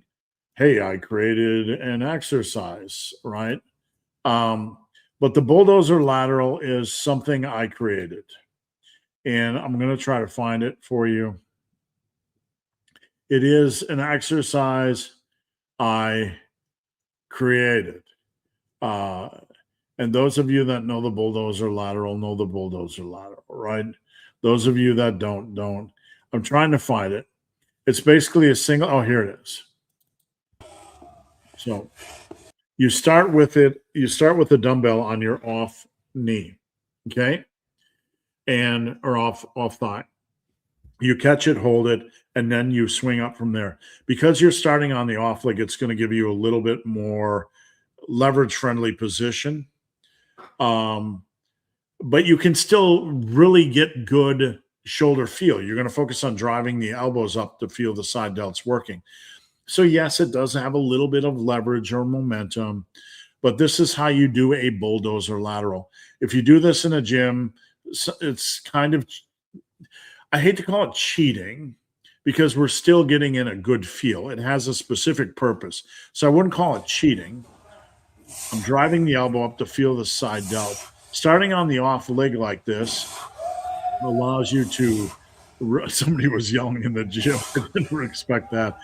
hey, I created an exercise, right? But the bulldozer lateral is something I created. And I'm going to try to find it for you. It is an exercise I created. And those of you that know the bulldozer lateral know the bulldozer lateral, right? Those of you that don't. I'm trying to find it. It's basically a single. Oh, here it is. So you start with it. You start with the dumbbell on your off knee, okay, or off thigh. You catch it, hold it, and then you swing up from there. Because you're starting on the off leg, it's going to give you a little bit more leverage-friendly position. But you can still really get good shoulder feel. You're going to focus on driving the elbows up to feel the side delts working. So yes, it does have a little bit of leverage or momentum, but this is how you do a bulldozer lateral. If you do this in a gym, it's kind of, I hate to call it cheating because we're still getting in a good feel. It has a specific purpose. So I wouldn't call it cheating. I'm driving the elbow up to feel the side delt. Starting on the off leg like this allows you to, somebody was yelling in the gym. I didn't expect that.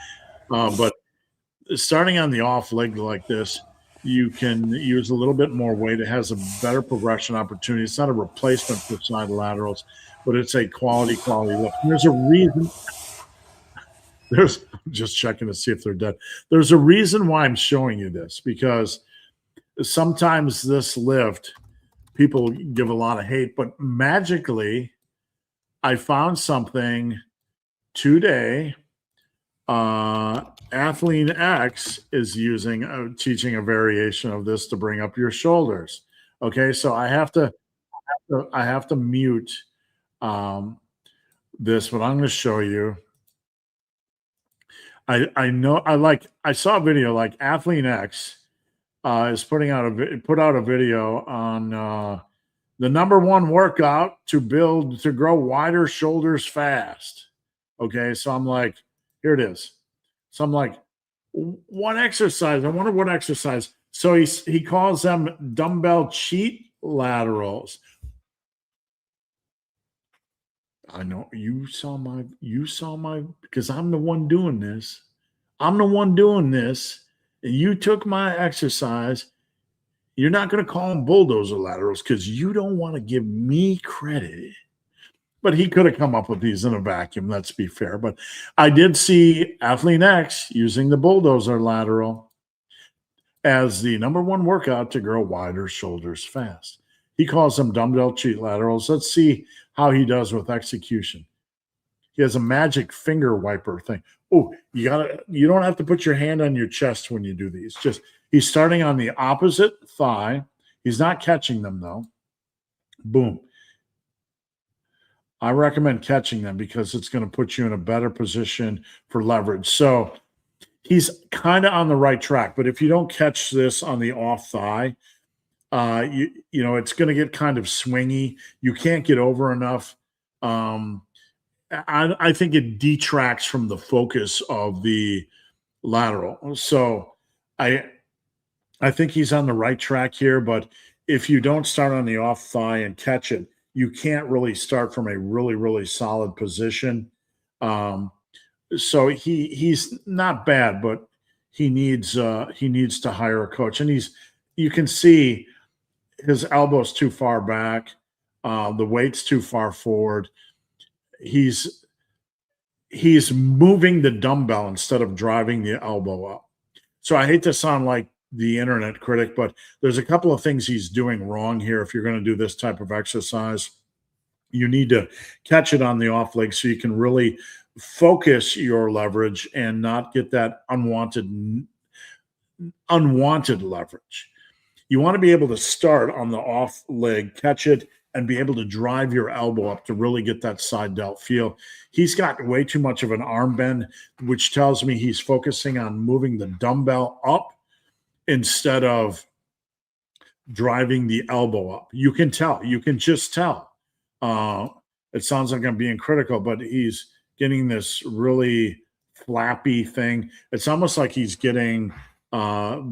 But starting on the off leg like this, you can use a little bit more weight. It has a better progression opportunity. It's not a replacement for side laterals, but it's a quality lift. And there's a reason. I'm just checking to see if they're dead. There's a reason why I'm showing you this, because sometimes this lift people give a lot of hate, but magically I found something today. Athlete X is teaching a variation of this to bring up your shoulders. Okay, so I have to mute this, but I'm going to show you. I know I saw a video like Athlete X is put out a video on the #1 workout to grow wider shoulders fast. Okay, so I'm like, here it is. So I'm like, what exercise? I wonder what exercise. So he calls them dumbbell cheat laterals. I know you saw my because I'm the one doing this. I'm the one doing this, and you took my exercise. You're not going to call them bulldozer laterals because you don't want to give me credit. But he could have come up with these in a vacuum, let's be fair. But I did see Athlete X using the bulldozer lateral as the #1 workout to grow wider shoulders fast. He calls them dumbbell cheat laterals. Let's see how he does with execution. He has a magic finger wiper thing. Oh, you don't have to put your hand on your chest when you do these. He's starting on the opposite thigh. He's not catching them though. Boom. I recommend catching them because it's going to put you in a better position for leverage. So he's kind of on the right track, but if you don't catch this on the off thigh, it's going to get kind of swingy. You can't get over enough. I think it detracts from the focus of the lateral. So I think he's on the right track here, but if you don't start on the off thigh and catch it, you can't really start from a really, really solid position. So he's not bad, but he needs to hire a coach. And you can see his elbow's too far back, the weight's too far forward. He's moving the dumbbell instead of driving the elbow up. So I hate to sound like the internet critic, but there's a couple of things he's doing wrong here. If you're going to do this type of exercise, you need to catch it on the off leg so you can really focus your leverage and not get that unwanted leverage. You want to be able to start on the off leg, catch it, and be able to drive your elbow up to really get that side delt feel. He's got way too much of an arm bend, which tells me he's focusing on moving the dumbbell up instead of driving the elbow up. You can just tell. It sounds like I'm being critical, but he's getting this really flappy thing. It's almost like he's getting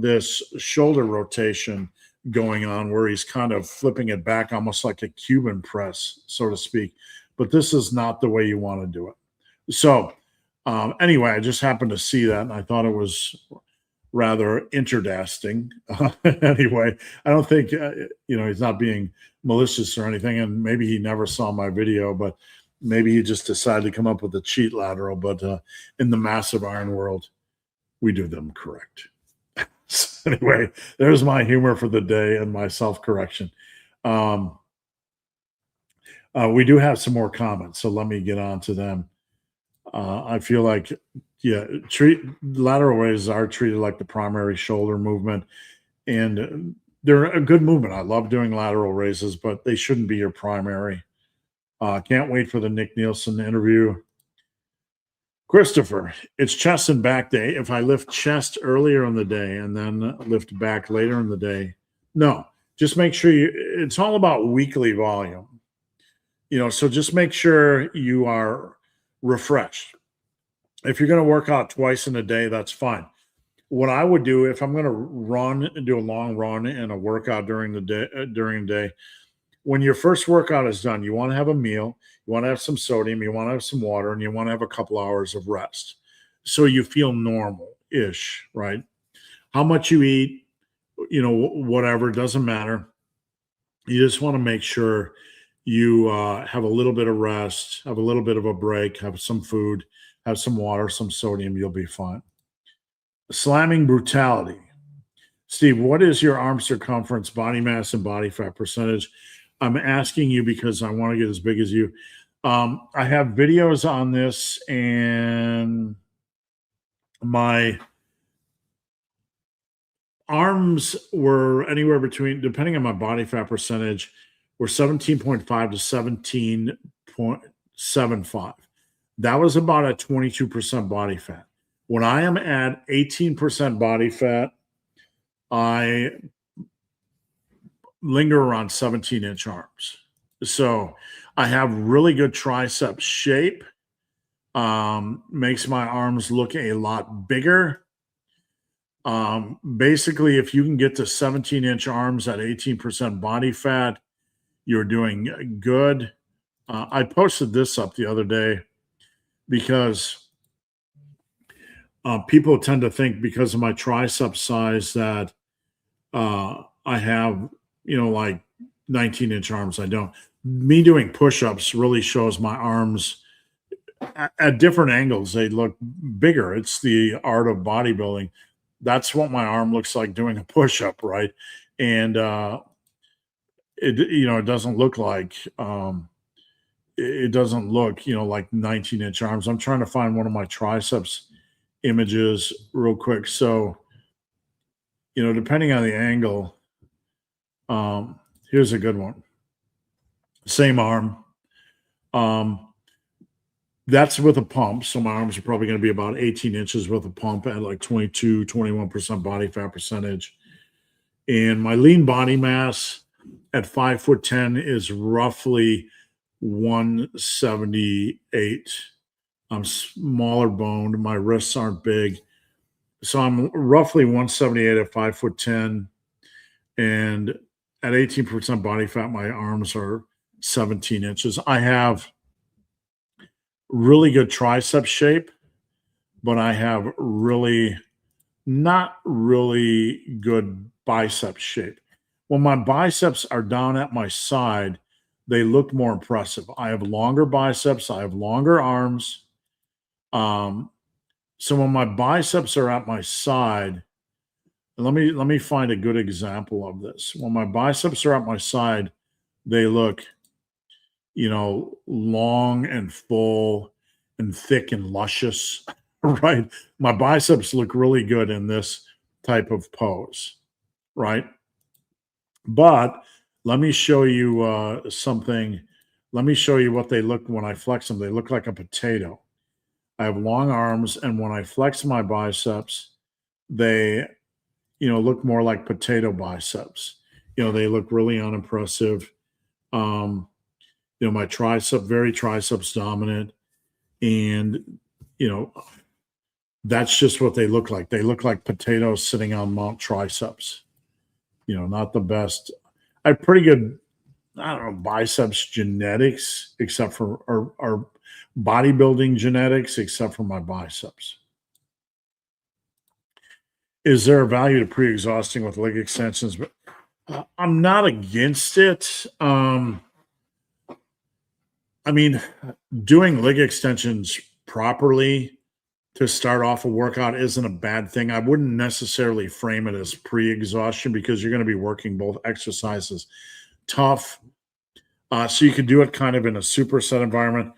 this shoulder rotation going on where he's kind of flipping it back almost like a Cuban press, so to speak. But this is not the way you want to do it. So anyway, I just happened to see that, and I thought it was rather interesting. Anyway, I don't think, he's not being malicious or anything, and maybe he never saw my video, but maybe he just decided to come up with a cheat lateral. But in the massive iron world, we do them correct. So anyway, there's my humor for the day and my self-correction. We do have some more comments, so let me get on to them. I feel like, lateral raises are treated like the primary shoulder movement, and they're a good movement. I love doing lateral raises, but they shouldn't be your primary. Can't wait for the Nick Nielsen interview. Christopher, it's chest and back day. If I lift chest earlier in the day and then lift back later in the day, no, just make sure it's all about weekly volume. So just make sure you are refreshed. If you're going to work out twice in a day, that's fine. What I would do if I'm going to do a long run and a workout during the day, when your first workout is done, you want to have a meal, you want to have some sodium, you want to have some water, and you want to have a couple hours of rest. So you feel normal-ish, right? How much you eat, whatever, doesn't matter. You just want to make sure you have a little bit of rest, have a little bit of a break, have some food, have some water, some sodium, you'll be fine. Slamming brutality. Steve, what is your arm circumference, body mass, and body fat percentage? I'm asking you because I want to get as big as you. I have videos on this, and my arms were anywhere between, depending on my body fat percentage, were 17.5 to 17.75. That was about a 22% body fat. When I am at 18% body fat, I linger around 17-inch arms. So I have really good tricep shape. Makes my arms look a lot bigger. Basically, if you can get to 17-inch arms at 18% body fat, you're doing good. I posted this up the other day because people tend to think because of my tricep size that I have, like 19-inch arms. I don't. Me doing push-ups really shows my arms at different angles. They look bigger. It's the art of bodybuilding. That's what my arm looks like doing a push-up, right? And it doesn't look like it doesn't look like 19-inch arms. I'm trying to find one of my triceps images real quick. So depending on the angle, here's a good one. Same arm. That's with a pump. So my arms are probably going to be about 18 inches with a pump at like 22, 21% body fat percentage. And my lean body mass at 5'10" is roughly 178. I'm smaller boned. My wrists aren't big. So I'm roughly 178 at 5'10". And at 18% body fat, my arms are 17 inches. I have really good tricep shape, but I have not really good bicep shape. When my biceps are down at my side, they look more impressive. I have longer biceps. I have longer arms. So when my biceps are at my side, let me find a good example of this. When my biceps are at my side, they look, long and full and thick and luscious, right? My biceps look really good in this type of pose, right? But let me show you something. Let me show you what they look when I flex them. They look like a potato. I have long arms, and when I flex my biceps, they, look more like potato biceps. They look really unimpressive. My tricep, very triceps dominant, and that's just what they look like. They look like potatoes sitting on Mount Triceps. Not the best. I have pretty good, I don't know, biceps genetics, except for or bodybuilding genetics, except for my biceps. Is there a value to pre-exhausting with leg extensions? But I'm not against it. I mean, doing leg extensions properly to start off a workout isn't a bad thing. I wouldn't necessarily frame it as pre-exhaustion because you're going to be working both exercises tough. So you could do it kind of in a superset environment.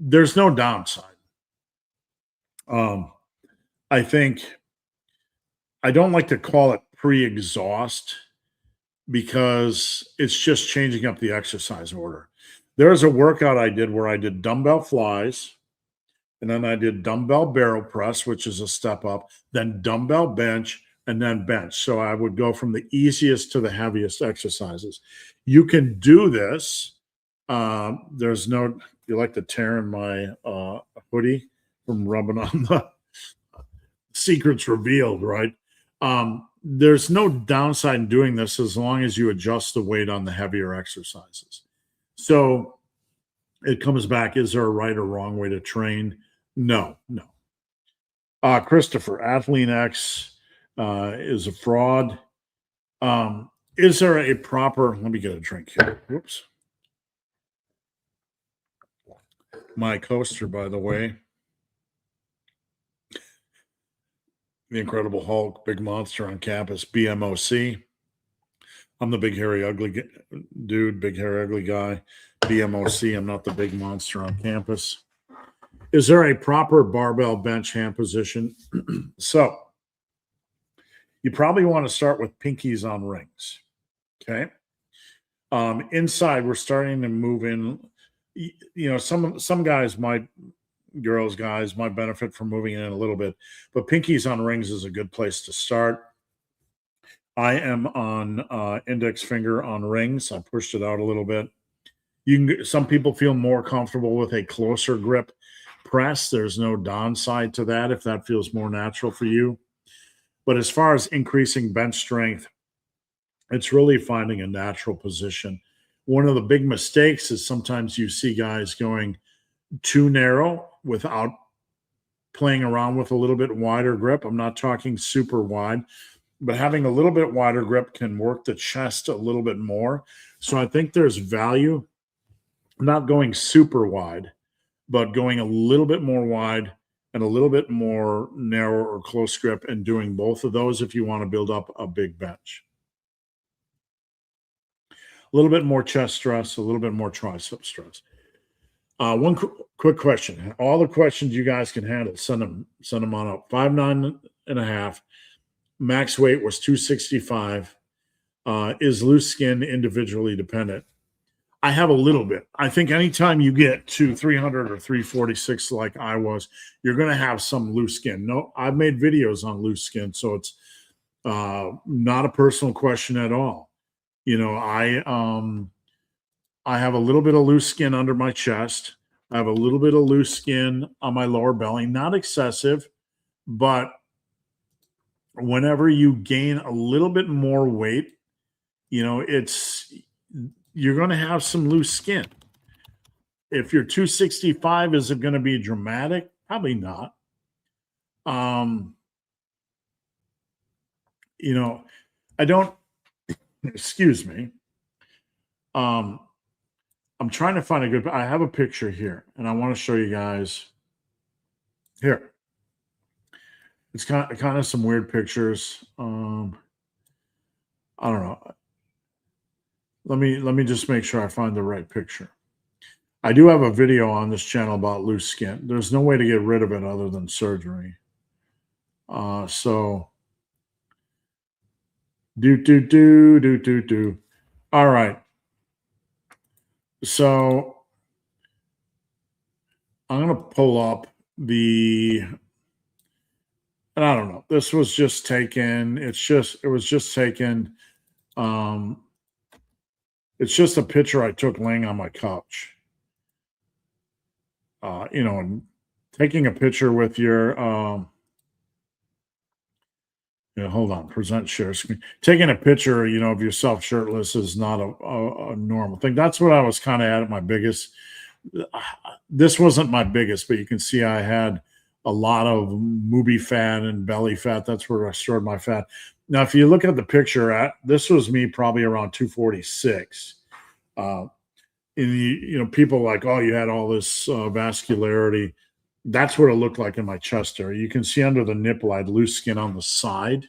There's no downside. I think I don't like to call it pre-exhaust because it's just changing up the exercise order. There's a workout I did where I did dumbbell flies, and then I did dumbbell barrel press, which is a step up, then dumbbell bench, and then bench. So I would go from the easiest to the heaviest exercises. You can do this. There's no, you like to tear in my hoodie from rubbing on the secrets revealed, right? There's no downside in doing this as long as you adjust the weight on the heavier exercises. So it comes back, is there a right or wrong way to train? No. Christopher, Athlete X is a fraud. Is there a proper, let me get a drink here. Whoops. My coaster, by the way. The Incredible Hulk, big monster on campus, BMOC. I'm the big, hairy, ugly dude, big, hairy, ugly guy. BMOC, I'm not the big monster on campus. Is there a proper barbell bench hand position? So you probably want to start with pinkies on rings. Okay. Inside, we're starting to move in. You know, some guys might, guys might benefit from moving in a little bit, but pinkies on rings is a good place to start. I am on index finger on rings. I pushed it out a little bit. Some people feel more comfortable with a closer grip press. There's no downside to that if that feels more natural for you. But as far as increasing bench strength, it's really finding a natural position. One of the big mistakes is sometimes you see guys going too narrow without playing around with a little bit wider grip. I'm not talking super wide, but having a little bit wider grip can work the chest a little bit more. So I think there's value not going super wide, but going a little bit more wide and a little bit more narrow or close grip, and doing both of those if you want to build up a big bench. A little bit more chest stress, a little bit more tricep stress. One quick question. All the questions you guys can handle, send them on up. 5'9.5". Max weight was 265. Is loose skin individually dependent? I have a little bit. I think anytime you get to 300 or 346 like I was, you're going to have some loose skin. No, I've made videos on loose skin, so it's not a personal question at all. You know, I have a little bit of loose skin under my chest. I have a little bit of loose skin on my lower belly, not excessive, but whenever you gain a little bit more weight, you know, you're going to have some loose skin. If you're 265, is it going to be dramatic? Probably not. You know, I don't, excuse me. I'm trying to find I have a picture here and I want to show you guys here. It's kind of some weird pictures. I don't know. Let me just make sure I find the right picture. I do have a video on this channel about loose skin. There's no way to get rid of it other than surgery. So do. All right. So I'm going to pull up and I don't know. This was just taken. It was just taken. It's just a picture I took laying on my couch. You know, and taking a picture with your, hold on, present share screen. Taking a picture, you know, of yourself shirtless is not a normal thing. That's what I was kind of at my biggest. This wasn't my biggest, but you can see I had a lot of movie fat and belly fat. That's where I stored my fat. Now, if you look at the picture, this was me probably around 246. You know, people like, oh, you had all this vascularity. That's what it looked like in my chest area. You can see under the nipple, I had loose skin on the side,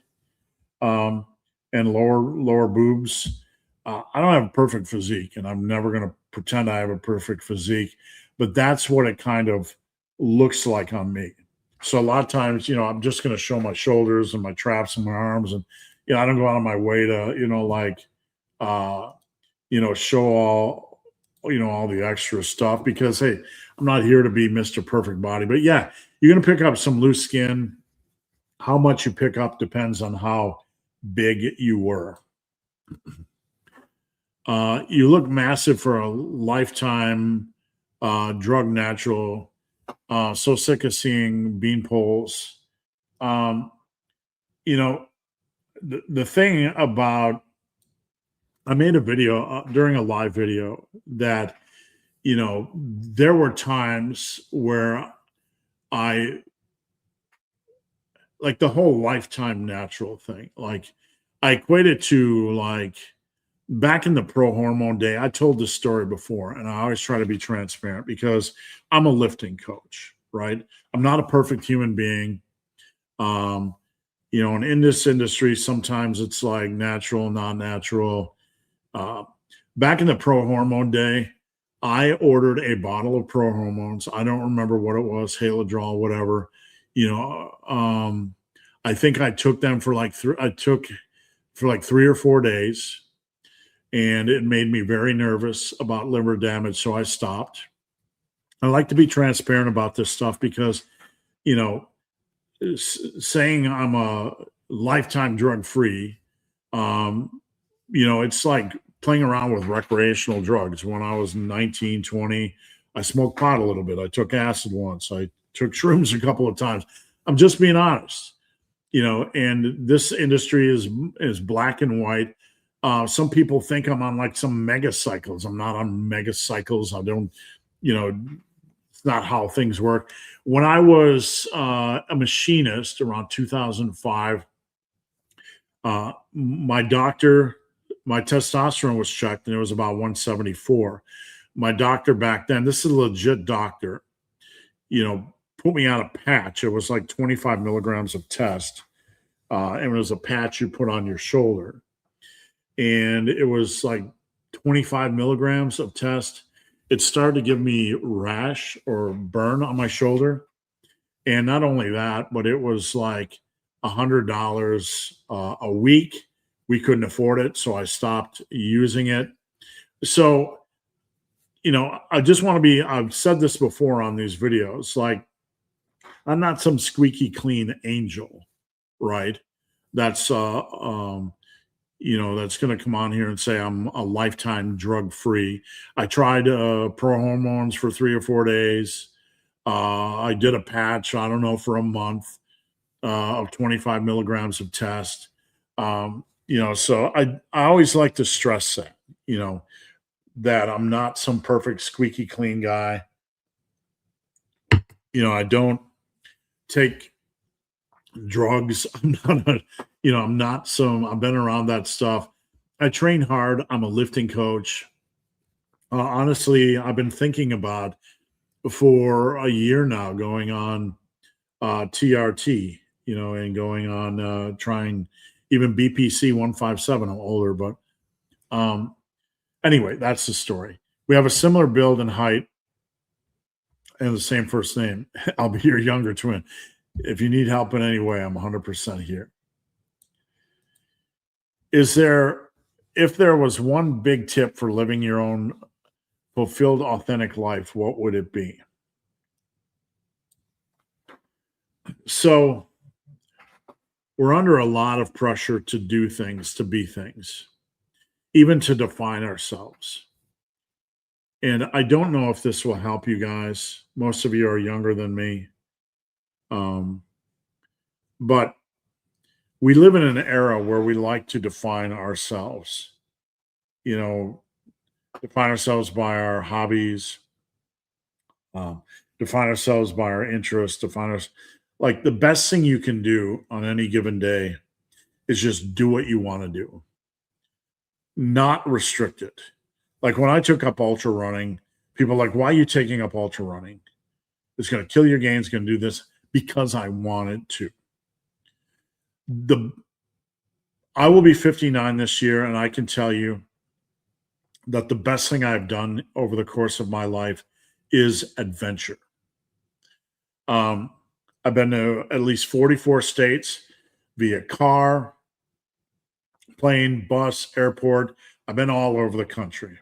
and lower boobs. I don't have a perfect physique, and I'm never going to pretend I have a perfect physique, but that's what it kind of looks like on me. So a lot of times, you know, I'm just going to show my shoulders and my traps and my arms, and you know, I don't go out of my way to, you know, like, you know, show all, you know, all the extra stuff, because hey, I'm not here to be Mr. Perfect Body. But yeah, you're going to pick up some loose skin. How much you pick up depends on how big you were. You look massive for a lifetime drug natural. So sick of seeing bean poles. You know, the thing about, I made a video during a live video that, you know, there were times where like the whole lifetime natural thing, like I equate it to like back in the pro hormone day. I told this story before, and I always try to be transparent because I'm a lifting coach, right? I'm not a perfect human being. And in this industry, sometimes it's like natural, non-natural. Back in the pro hormone day, I ordered a bottle of pro hormones. I don't remember what it was, Haladrol, whatever. I think I took them for like 3 or 4 days, and it made me very nervous about liver damage, so I stopped. I like to be transparent about this stuff because, you know, saying I'm a lifetime drug free, it's like playing around with recreational drugs. When I was 19, 20, I smoked pot a little bit. I took acid once. I took shrooms a couple of times. I'm just being honest, and this industry is black and white. Some people think I'm on like some mega cycles. I'm not on mega cycles. I don't, it's not how things work. When I was a machinist around 2005, my doctor, my testosterone was checked and it was about 174. My doctor back then, this is a legit doctor, put me on a patch. It was like 25 milligrams of test. And it was a patch you put on your shoulder. And it was like 25 milligrams of test. It started to give me rash or burn on my shoulder. And not only that, but it was like $100 a week. We couldn't afford it, so I stopped using it. So, I just want to I've said this before on these videos, like, I'm not some squeaky clean angel, right? That's that's going to come on here and say I'm a lifetime drug free. I tried pro hormones for 3 or 4 days. I did a patch, I don't know, for a month of 25 milligrams of test. So I always like to stress that, that I'm not some perfect squeaky clean guy. I don't take drugs. I've been around that stuff. I train hard. I'm a lifting coach. Honestly, I've been thinking about for a year now going on TRT, and going on trying even BPC 157. I'm older, but anyway, that's the story. We have a similar build and height and the same first name. I'll be your younger twin. If you need help in any way, I'm 100% here. If there was one big tip for living your own fulfilled, authentic life, what would it be? So we're under a lot of pressure to do things, to be things, even to define ourselves. And I don't know if this will help you guys. Most of you are younger than me. But we live in an era where we like to define ourselves, define ourselves by our hobbies, define ourselves by our interests, like the best thing you can do on any given day is just do what you want to do, not restrict it. Like when I took up ultra running, people are like, why are you taking up ultra running? It's going to kill your gains, going to do this because I wanted to. I will be 59 this year, and I can tell you that the best thing I've done over the course of my life is adventure. I've been to at least 44 states via car, plane, bus, airport. I've been all over the country.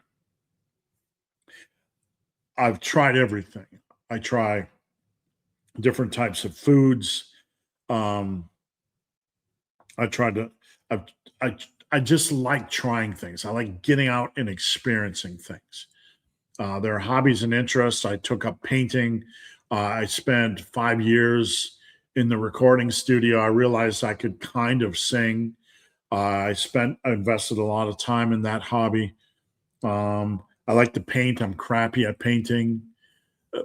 I've tried everything. I try different types of foods. I just like trying things. I like getting out and experiencing things. There are hobbies and interests. I took up painting. I spent 5 years in the recording studio. I realized I could kind of sing. I invested a lot of time in that hobby. I like to paint. I'm crappy at painting.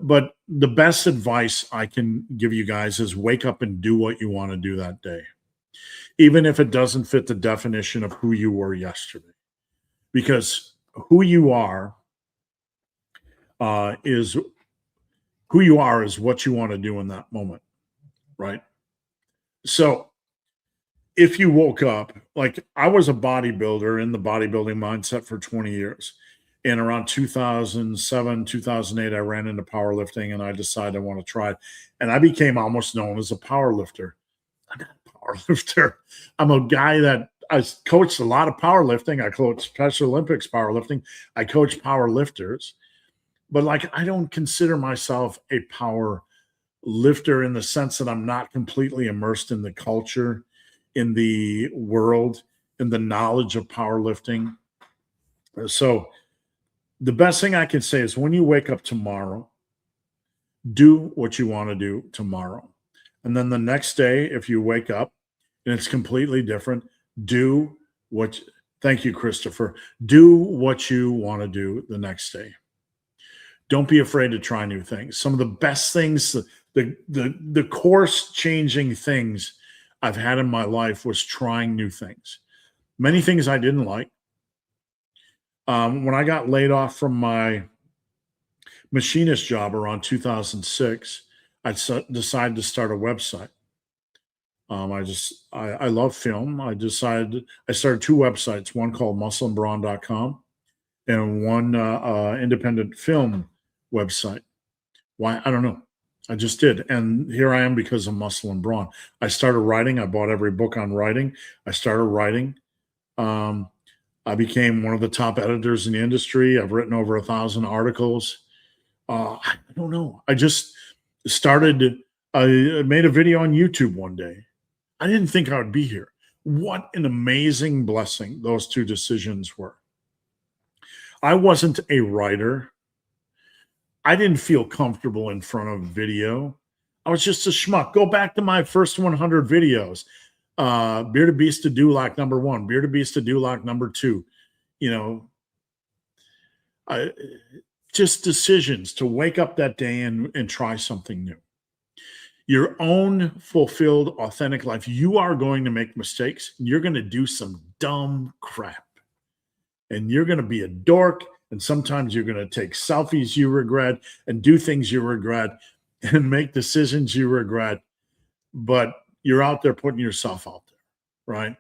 But the best advice I can give you guys is wake up and do what you want to do that day, even if it doesn't fit the definition of who you were yesterday. Because who you are is what you want to do in that moment, right? So if you woke up, like I was a bodybuilder in the bodybuilding mindset for 20 years. And around 2007, 2008, I ran into powerlifting and I decided I want to try it. And I became almost known as a powerlifter. I'm not a powerlifter. I'm a guy that I coached a lot of powerlifting. I coached Special Olympics powerlifting. I coach powerlifters. But like, I don't consider myself a power lifter in the sense that I'm not completely immersed in the culture, in the world, in the knowledge of powerlifting. So the best thing I can say is when you wake up tomorrow, do what you want to do tomorrow. And then the next day, if you wake up and it's completely different, do what, thank you, Christopher, do what you want to do the next day. Don't be afraid to try new things. Some of the best things, the course changing things I've had in my life was trying new things. Many things I didn't like. When I got laid off from my machinist job around 2006, I decided to start a website. I love film. I started two websites, one called muscleandbrawn.com and one independent film website. Why? I don't know. I just did. And here I am because of Muscle and Brawn. I started writing. I bought every book on writing. I started writing. I became one of the top editors in the industry. I've written over 1,000 articles. I don't know. I just started. I made a video on YouTube one day. I didn't think I would be here. What an amazing blessing those two decisions were. I wasn't a writer. I didn't feel comfortable in front of video. I was just a schmuck. Go back to my first 100 videos. Bearded Beast to Dulac number 1, Bearded Beast to Dulac number 2. You know, just decisions to wake up that day and try something new. Your own fulfilled, authentic life. You are going to make mistakes. You're going to do some dumb crap. And you're going to be a dork. And sometimes you're going to take selfies you regret and do things you regret and make decisions you regret. But you're out there putting yourself out there, right?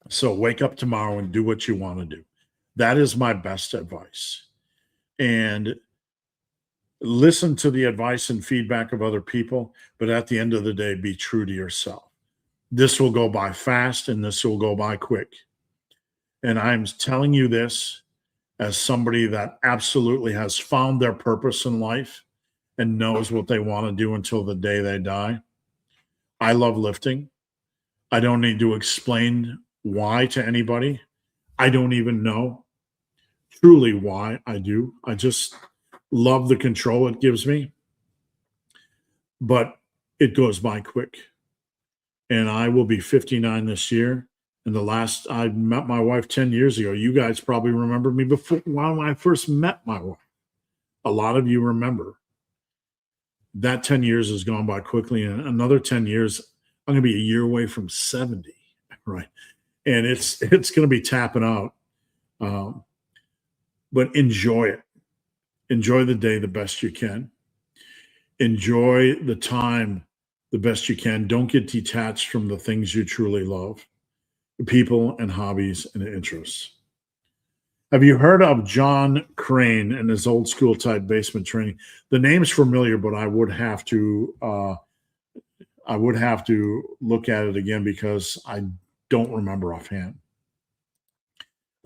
So wake up tomorrow and do what you want to do. That is my best advice. And listen to the advice and feedback of other people, but at the end of the day, be true to yourself. This will go by fast and this will go by quick. And I'm telling you this as somebody that absolutely has found their purpose in life and knows what they want to do until the day they die. I love lifting. I don't need to explain why to anybody. I don't even know truly why I do. I just love the control it gives me. But it goes by quick. And I will be 59 this year. And I met my wife 10 years ago. You guys probably remember me before when I first met my wife. A lot of you remember. That 10 years has gone by quickly. And another 10 years, I'm going to be a year away from 70, right? And it's going to be tapping out. But enjoy it. Enjoy the day the best you can. Enjoy the time the best you can. Don't get detached from the things you truly love. People and hobbies and interests. Have you heard of John Crane and his old school type basement training? The name's familiar, but I would have to look at it again because I don't remember offhand.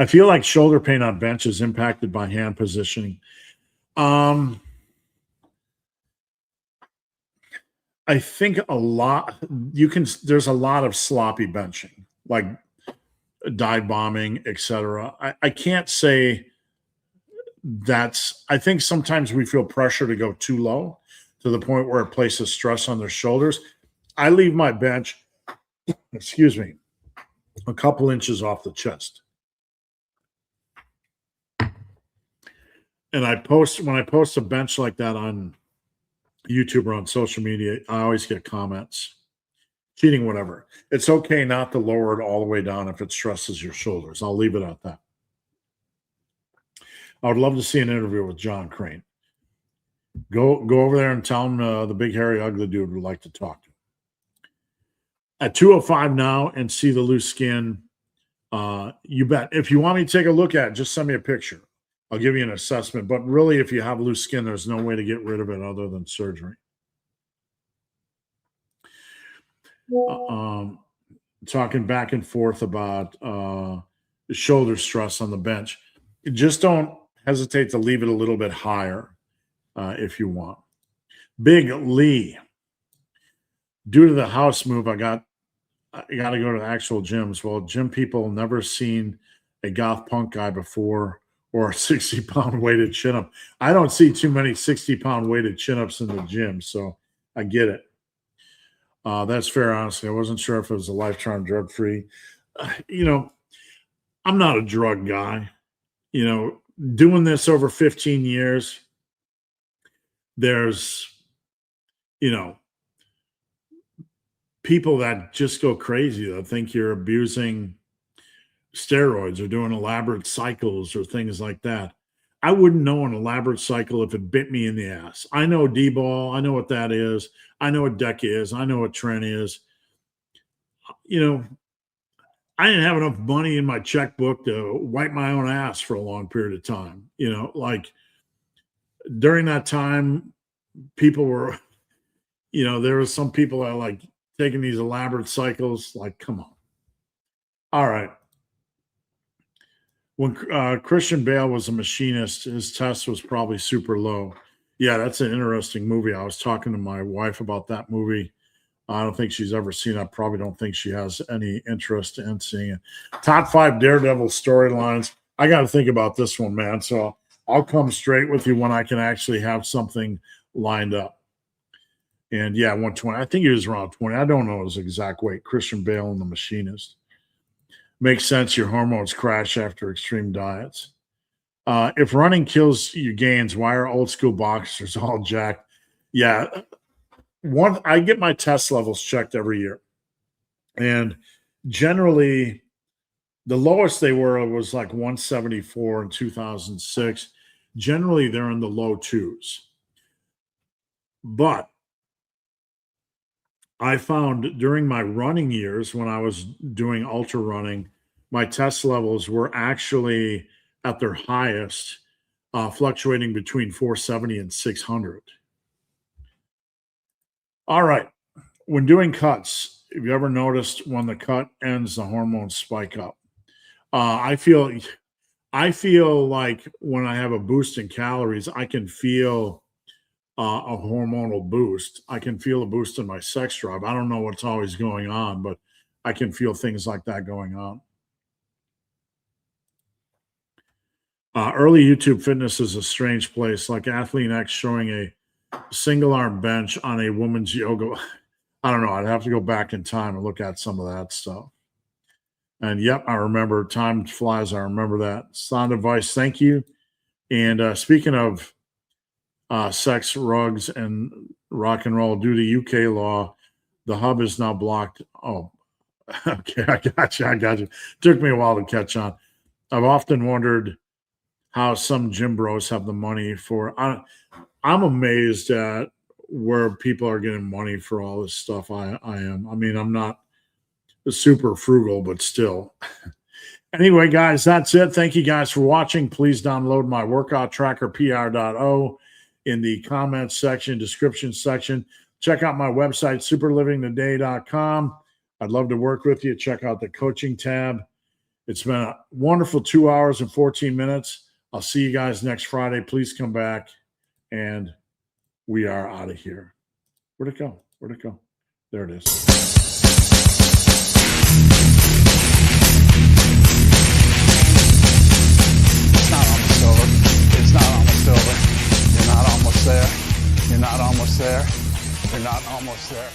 I feel like shoulder pain on bench is impacted by hand positioning. I think there's a lot of sloppy benching, like dive bombing, etc. I can't say I think sometimes we feel pressure to go too low to the point where it places stress on their shoulders. I leave my bench, excuse me, a couple inches off the chest. And when I post a bench like that on YouTube or on social media, I always get comments. Cheating, whatever. It's okay not to lower it all the way down if it stresses your shoulders. I'll leave it at that. I would love to see an interview with John Crane. Go over there and tell him the big, hairy, ugly dude would like to talk to him. at 205 now and see the loose skin, you bet. If you want me to take a look at it, just send me a picture. I'll give you an assessment. But really, if you have loose skin, there's no way to get rid of it other than surgery. Talking back and forth about shoulder stress on the bench. Just don't hesitate to leave it a little bit higher if you want. Big Lee. Due to the house move, I got to go to the actual gyms. Well, gym people never seen a goth punk guy before or a 60-pound weighted chin-up. I don't see too many 60-pound weighted chin-ups in the gym, so I get it. That's fair, honestly. I wasn't sure if it was a lifetime drug-free. I'm not a drug guy. Doing this over 15 years, there's, people that just go crazy that think you're abusing steroids or doing elaborate cycles or things like that. I wouldn't know an elaborate cycle if it bit me in the ass. I know D-ball. I know what that is. I know what DEC is. I know what Tren is. I didn't have enough money in my checkbook to wipe my own ass for a long period of time. During that time, people were, there was some people that like taking these elaborate cycles. Like, come on. All right. When Christian Bale was a machinist, his test was probably super low. Yeah, that's an interesting movie. I was talking to my wife about that movie. I don't think she's ever seen it. I probably don't think she has any interest in seeing it. Top 5 Daredevil storylines. I got to think about this one, man. So I'll come straight with you when I can actually have something lined up. And yeah, 120. I think he was around 20. I don't know his exact weight. Christian Bale and the Machinist. Makes sense. Your hormones crash after extreme diets. If running kills your gains, why are old school boxers all jacked? Yeah. I get my test levels checked every year. And generally, the lowest they were was like 174 in 2006. Generally, they're in the low 2s. But I found during my running years, when I was doing ultra running, my test levels were actually at their highest, fluctuating between 470 and 600. All right. When doing cuts, have you ever noticed when the cut ends, the hormones spike up? I feel like when I have a boost in calories, I can feel a hormonal boost. I can feel a boost in my sex drive. I don't know what's always going on, but I can feel things like that going on. Early YouTube fitness is a strange place, like Athlete X showing a single arm bench on a woman's yoga. I don't know. I'd have to go back in time and look at some of that stuff. And yep, I remember. Time flies. I remember that. Sound advice. Thank you. And speaking of sex, rugs, and rock and roll, due to UK law, the hub is now blocked. Oh, okay. I got you. Took me a while to catch on. I've often wondered how some gym bros have the money for. I'm amazed at where people are getting money for all this stuff. I am. I mean, I'm not super frugal, but still. Anyway, guys, that's it. Thank you guys for watching. Please download my workout tracker, Pr.O, in the comments section, description section. Check out my website, superlivingtoday.com. I'd love to work with you. Check out the coaching tab. It's been a wonderful 2 hours and 14 minutes. I'll see you guys next Friday. Please come back. And we are out of here. Where'd it go? There it is. It's not almost over. It's not almost over. You're not almost there. You're not almost there. You're not almost there.